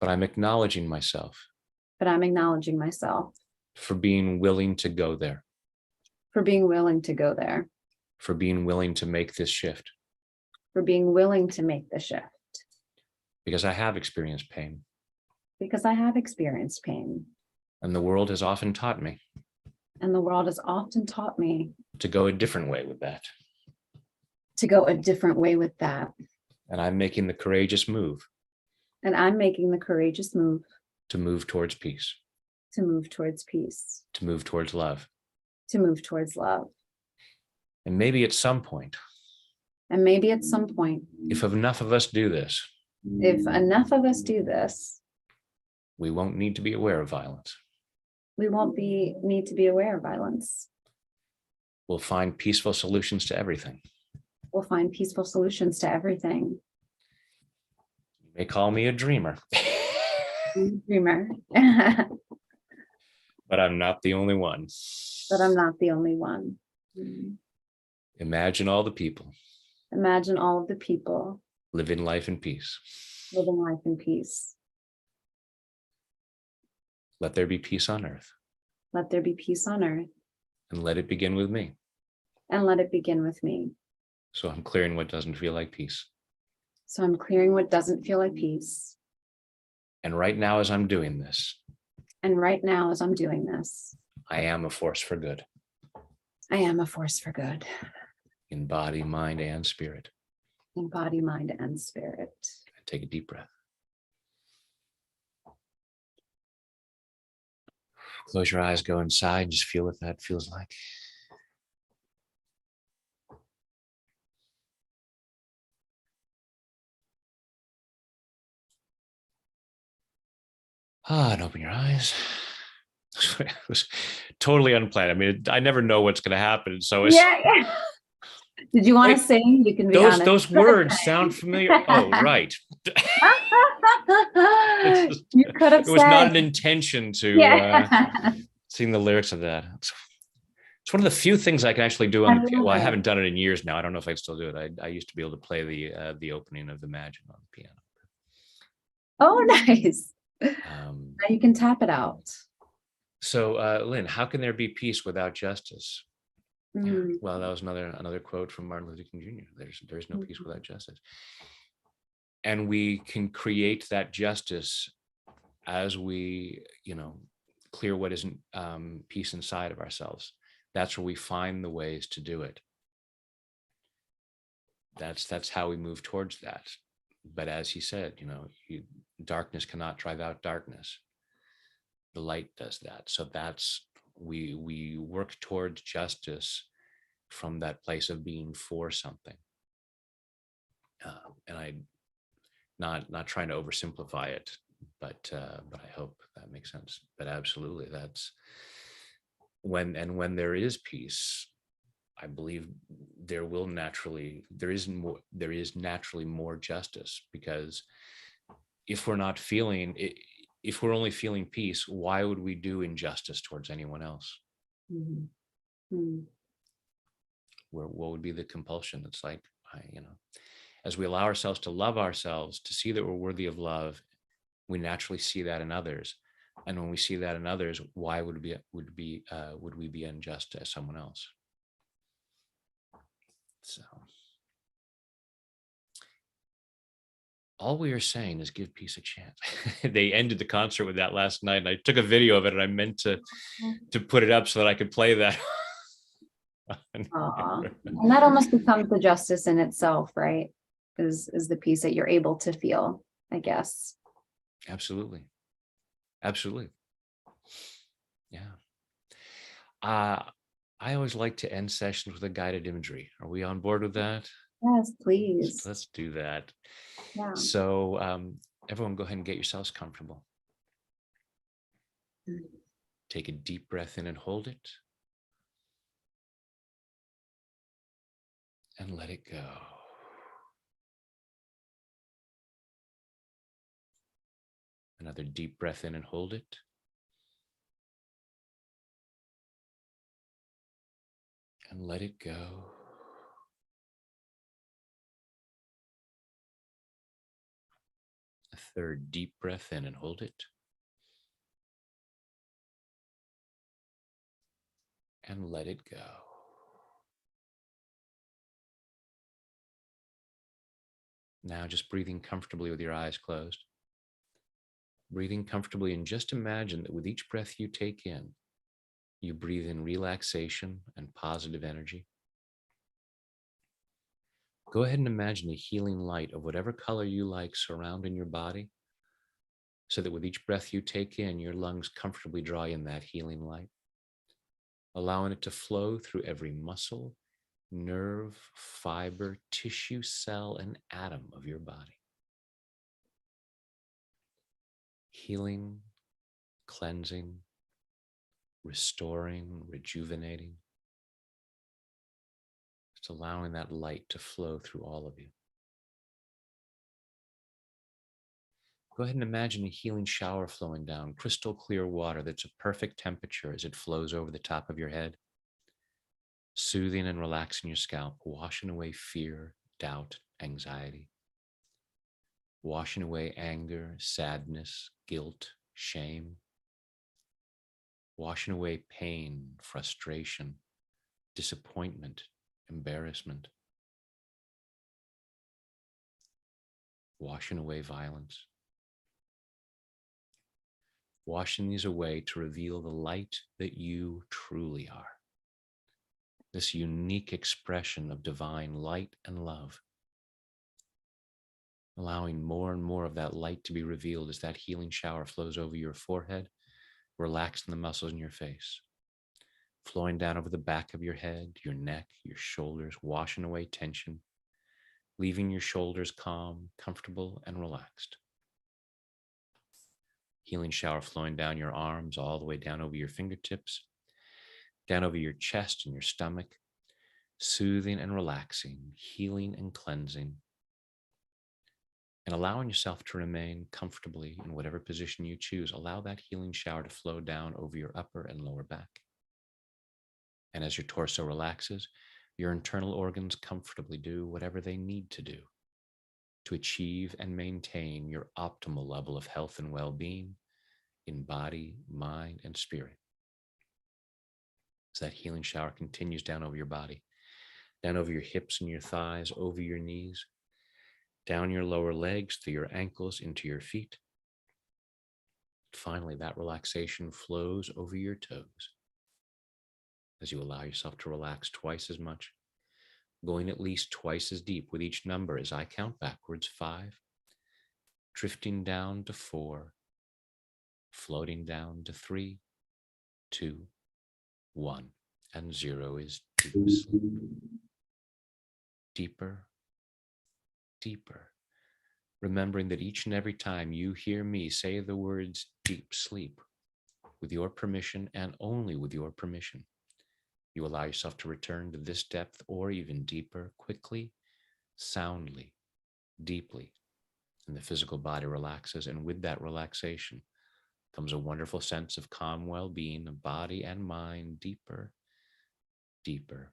but I'm acknowledging myself but I'm acknowledging myself for being willing to go there, for being willing to go there, for being willing to make this shift, for being willing to make the shift, because I have experienced pain. because I have experienced pain. And the world has often taught me And the world has often taught me to go a different way with that. to go a different way with that. And I'm making the courageous move And I'm making the courageous move to move towards peace, to move towards peace, to move towards love. to move towards love. And maybe at some point, And maybe at some point, if enough of us do this, if enough of us do this, we won't need to be aware of violence. we won't need to be aware of violence. We'll find peaceful solutions to everything. We'll find peaceful solutions to everything. You may call me a dreamer, Dreamer. but I'm not the only one. But I'm not the only one. Imagine all the people Imagine all of the people living life in peace. living life in peace. Let there be peace on earth, Let there be peace on earth, and let it begin with me. and let it begin with me. So I'm clearing what doesn't feel like peace. So I'm clearing what doesn't feel like peace. And right now, as I'm doing this, And right now, as I'm doing this, I am a force for good I am a force for good in body, mind, and spirit. in body, mind, and spirit. Take a deep breath. Close your eyes, go inside, and just feel what that feels like. And open your eyes. It was totally unplanned. I mean, I never know what's going to happen. So it's, Yeah. Did you want to sing? You can be honest. those words sound familiar. Oh, right. You could have It was said. not an intention to sing the lyrics of that. It's one of the few things I can actually do on the piano. Well, I haven't done it in years now. I don't know if I can still do it. I used to be able to play the opening of Imagine on the piano. Oh, nice. Now you can tap it out. So, Lynn, how can there be peace without justice? Mm. Well, that was another quote from Martin Luther King Jr. There's no peace without justice. And we can create that justice as we, clear what isn't peace inside of ourselves. That's where we find the ways to do it. That's how we move towards that. But as he said, darkness cannot drive out darkness. The light does that. So we work towards justice from that place of being for something. And I'm not trying to oversimplify it, but I hope that makes sense. But absolutely, that's when there is peace, I believe there is naturally more justice, because if we're not feeling it, if we're only feeling peace, why would we do injustice towards anyone else? Mm-hmm. Mm-hmm. What would be the compulsion? It's like, As we allow ourselves to love ourselves, to see that we're worthy of love, we naturally see that in others. And when we see that in others, why would we be unjust to someone else? So all we are saying is give peace a chance. They ended the concert with that last night, and I took a video of it, and I meant to put it up so that I could play that. Aw. And that almost becomes the justice in itself, right? Is the peace that you're able to feel, I guess. Absolutely. Absolutely. Yeah. I always like to end sessions with a guided imagery. Are we on board with that? Yes, please. Let's do that. Yeah. So everyone go ahead and get yourselves comfortable. Take a deep breath in and hold it. And let it go. Another deep breath in and hold it. And let it go. A third deep breath in and hold it. And let it go. Now just breathing comfortably with your eyes closed. Breathing comfortably, and just imagine that with each breath you take in, you breathe in relaxation and positive energy. Go ahead and imagine a healing light of whatever color you like surrounding your body, so that with each breath you take in, your lungs comfortably draw in that healing light, allowing it to flow through every muscle, nerve, fiber, tissue, cell, and atom of your body. Healing, cleansing, restoring, rejuvenating. Just allowing that light to flow through all of you. Go ahead and imagine a healing shower flowing down, crystal clear water that's a perfect temperature as it flows over the top of your head, soothing and relaxing your scalp, washing away fear, doubt, anxiety, washing away anger, sadness, guilt, shame, washing away pain, frustration, disappointment, embarrassment, washing away violence. Washing these away to reveal the light that you truly are. This unique expression of divine light and love. Allowing more and more of that light to be revealed as that healing shower flows over your forehead, relaxing the muscles in your face, flowing down over the back of your head, your neck, your shoulders, washing away tension, leaving your shoulders calm, comfortable, and relaxed. Healing shower flowing down your arms, all the way down over your fingertips, down over your chest and your stomach, soothing and relaxing, healing and cleansing, and allowing yourself to remain comfortably in whatever position you choose. Allow that healing shower to flow down over your upper and lower back. And as your torso relaxes, your internal organs comfortably do whatever they need to do to achieve and maintain your optimal level of health and well-being in body, mind, and spirit. As that healing shower continues down over your body, down over your hips and your thighs, over your knees, down your lower legs, through your ankles, into your feet. Finally, that relaxation flows over your toes as you allow yourself to relax twice as much, going at least twice as deep with each number as I count backwards: 5, drifting down to 4, floating down to 3, 2, 1, and 0 is deep sleep. Deeper, deeper. Remembering that each and every time you hear me say the words deep sleep, with your permission and only with your permission, you allow yourself to return to this depth or even deeper, quickly, soundly, deeply, and the physical body relaxes. And with that relaxation comes a wonderful sense of calm well-being of body and mind. Deeper, deeper.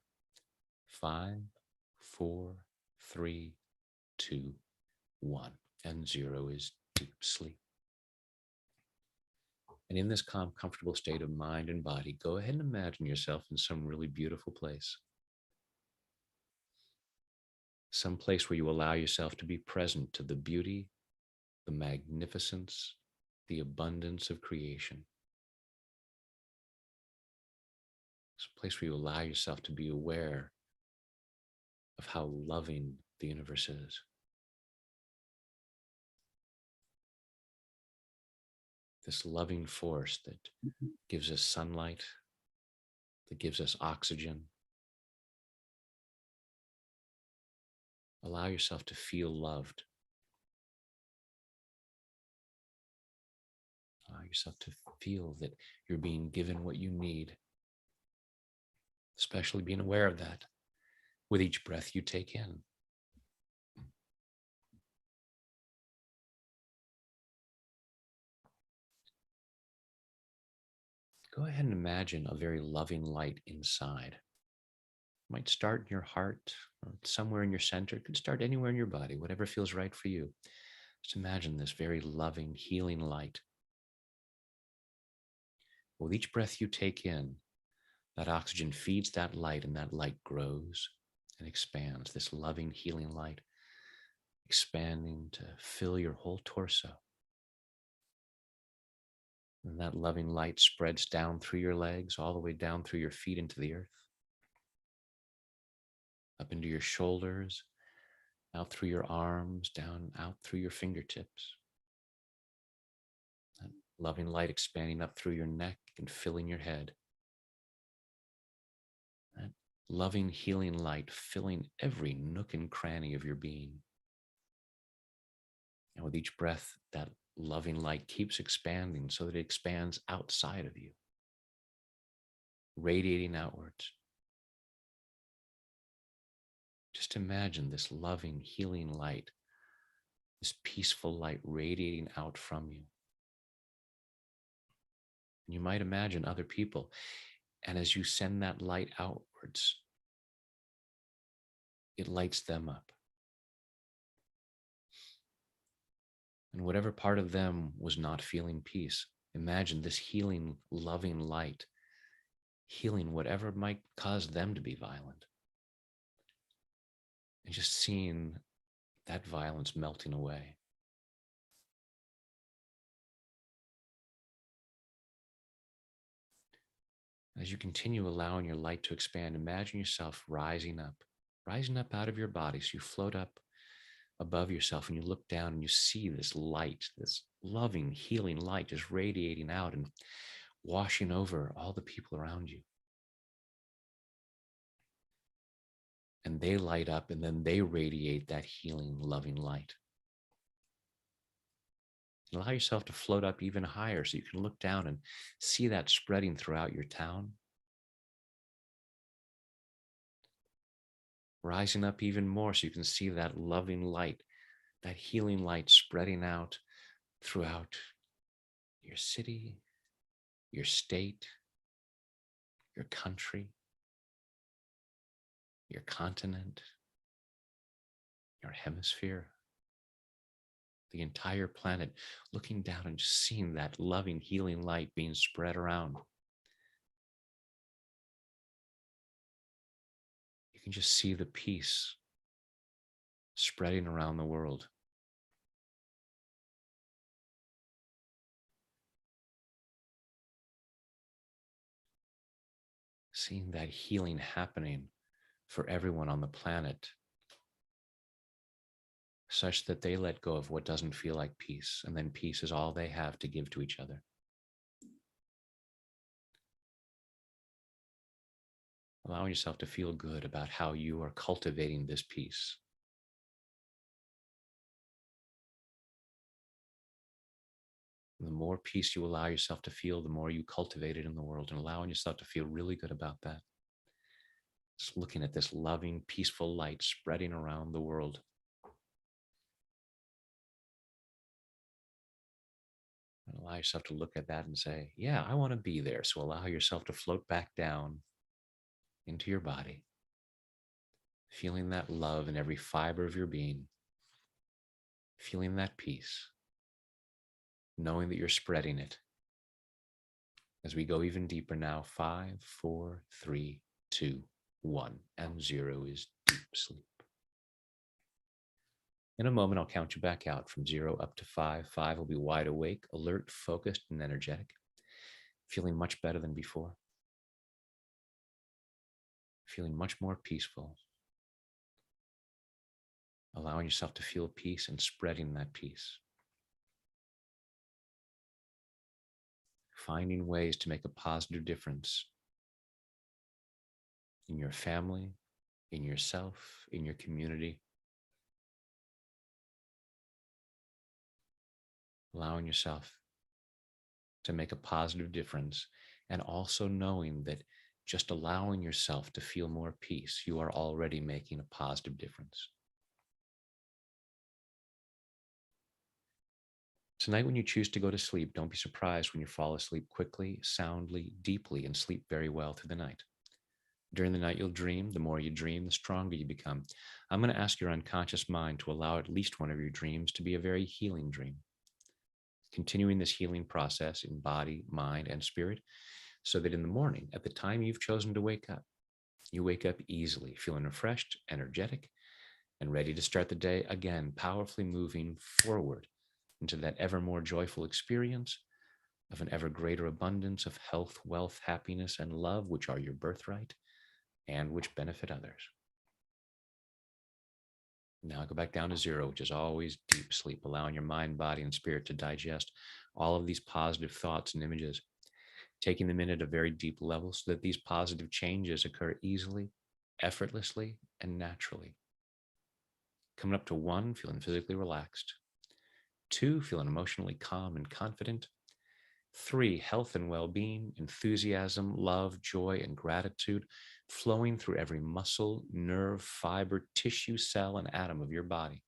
5, 4, 3, 2, 1. And 0 is deep sleep. And in this calm, comfortable state of mind and body, go ahead and imagine yourself in some really beautiful place. Some place where you allow yourself to be present to the beauty, the magnificence, the abundance of creation. It's a place where you allow yourself to be aware of how loving the universe is. This loving force that gives us sunlight, that gives us oxygen. Allow yourself to feel loved. Allow yourself to feel that you're being given what you need, especially being aware of that with each breath you take in. Go ahead and imagine a very loving light inside. It might start in your heart or somewhere in your center. It could start anywhere in your body, whatever feels right for you. Just imagine this very loving, healing light. With each breath you take in, that oxygen feeds that light, and that light grows and expands. This loving, healing light expanding to fill your whole torso. And that loving light spreads down through your legs, all the way down through your feet into the earth, up into your shoulders, out through your arms, down, out through your fingertips. That loving light expanding up through your neck and filling your head. That loving, healing light filling every nook and cranny of your being. And with each breath, that loving light keeps expanding so that it expands outside of you, radiating outwards. Just imagine this loving, healing light, this peaceful light radiating out from you. And you might imagine other people. And as you send that light outwards, it lights them up. And whatever part of them was not feeling peace, imagine this healing, loving light, healing whatever might cause them to be violent. And just seeing that violence melting away. As you continue allowing your light to expand, imagine yourself rising up out of your body. So you float up above yourself and you look down and you see this light, this loving, healing light just radiating out and washing over all the people around you. And they light up and then they radiate that healing, loving light. Allow yourself to float up even higher so you can look down and see that spreading throughout your town. Rising up even more so you can see that loving light, that healing light spreading out throughout your city, your state, your country, your continent, your hemisphere, the entire planet, looking down and just seeing that loving, healing light being spread around. You can just see the peace spreading around the world. Seeing that healing happening for everyone on the planet, such that they let go of what doesn't feel like peace, and then peace is all they have to give to each other. Allowing yourself to feel good about how you are cultivating this peace. The more peace you allow yourself to feel, the more you cultivate it in the world, and allowing yourself to feel really good about that. Just looking at this loving, peaceful light spreading around the world. And allow yourself to look at that and say, yeah, I want to be there. So allow yourself to float back down into your body. feeling that love in every fiber of your being, feeling that peace, knowing that you're spreading it. As we go even deeper now, 5, 4, 3, 2, 1, and 0 is deep sleep. In a moment, I'll count you back out from 0 up to 5. 5 will be wide awake, alert, focused, and energetic, feeling much better than before, feeling much more peaceful, allowing yourself to feel peace and spreading that peace. Finding ways to make a positive difference in your family, in yourself, in your community. Allowing yourself to make a positive difference, and also knowing that just allowing yourself to feel more peace, you are already making a positive difference. Tonight, when you choose to go to sleep, don't be surprised when you fall asleep quickly, soundly, deeply, and sleep very well through the night. During the night, you'll dream. The more you dream, the stronger you become. I'm going to ask your unconscious mind to allow at least one of your dreams to be a very healing dream. Continuing this healing process in body, mind, and spirit, so that in the morning, at the time you've chosen to wake up, you wake up easily, feeling refreshed, energetic, and ready to start the day again, powerfully moving forward into that ever more joyful experience of an ever greater abundance of health, wealth, happiness, and love, which are your birthright and which benefit others. Now go back down to 0, which is always deep sleep, allowing your mind, body, and spirit to digest all of these positive thoughts and images, taking them in at a very deep level so that these positive changes occur easily, effortlessly, and naturally. Coming up to 1, feeling physically relaxed. 2, feeling emotionally calm and confident. 3, health and well-being, enthusiasm, love, joy, and gratitude flowing through every muscle, nerve, fiber, tissue, cell, and atom of your body.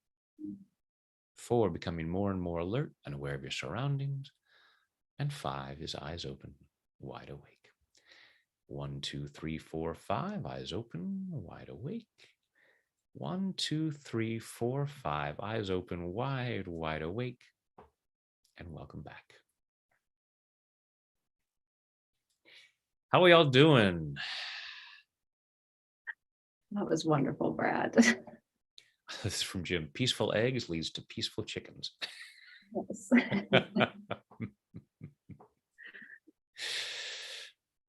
4, becoming more and more alert and aware of your surroundings. And 5 is eyes open, wide awake. 1, 2, 3, 4, 5, eyes open, wide awake. 1, 2, 3, 4, 5, eyes open, wide awake. And welcome back. How are y'all doing? That was wonderful, Brad. This is from Jim. Peaceful eggs leads to peaceful chickens. Yes.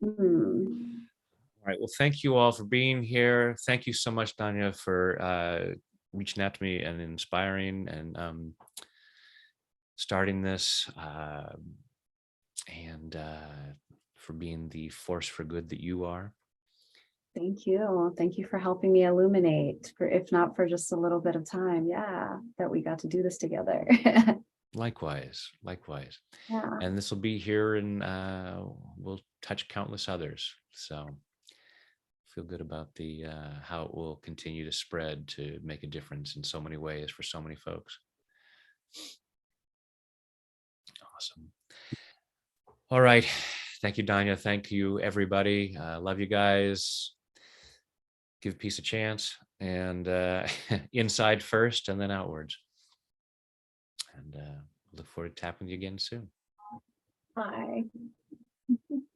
All right. Well, thank you all for being here. Thank you so much, Dhanya, for reaching out to me and inspiring and starting this and for being the force for good that you are. Thank you. Thank you for helping me illuminate, for if not for just a little bit of time. Yeah, that we got to do this together. Likewise. Yeah. And this will be here and we'll touch countless others. So feel good about the how it will continue to spread to make a difference in so many ways for so many folks. Awesome. All right. Thank you, Dhanya. Thank you, everybody. Love you guys. Give peace a chance, and inside first and then outwards. And look forward to tapping with you again soon. Bye.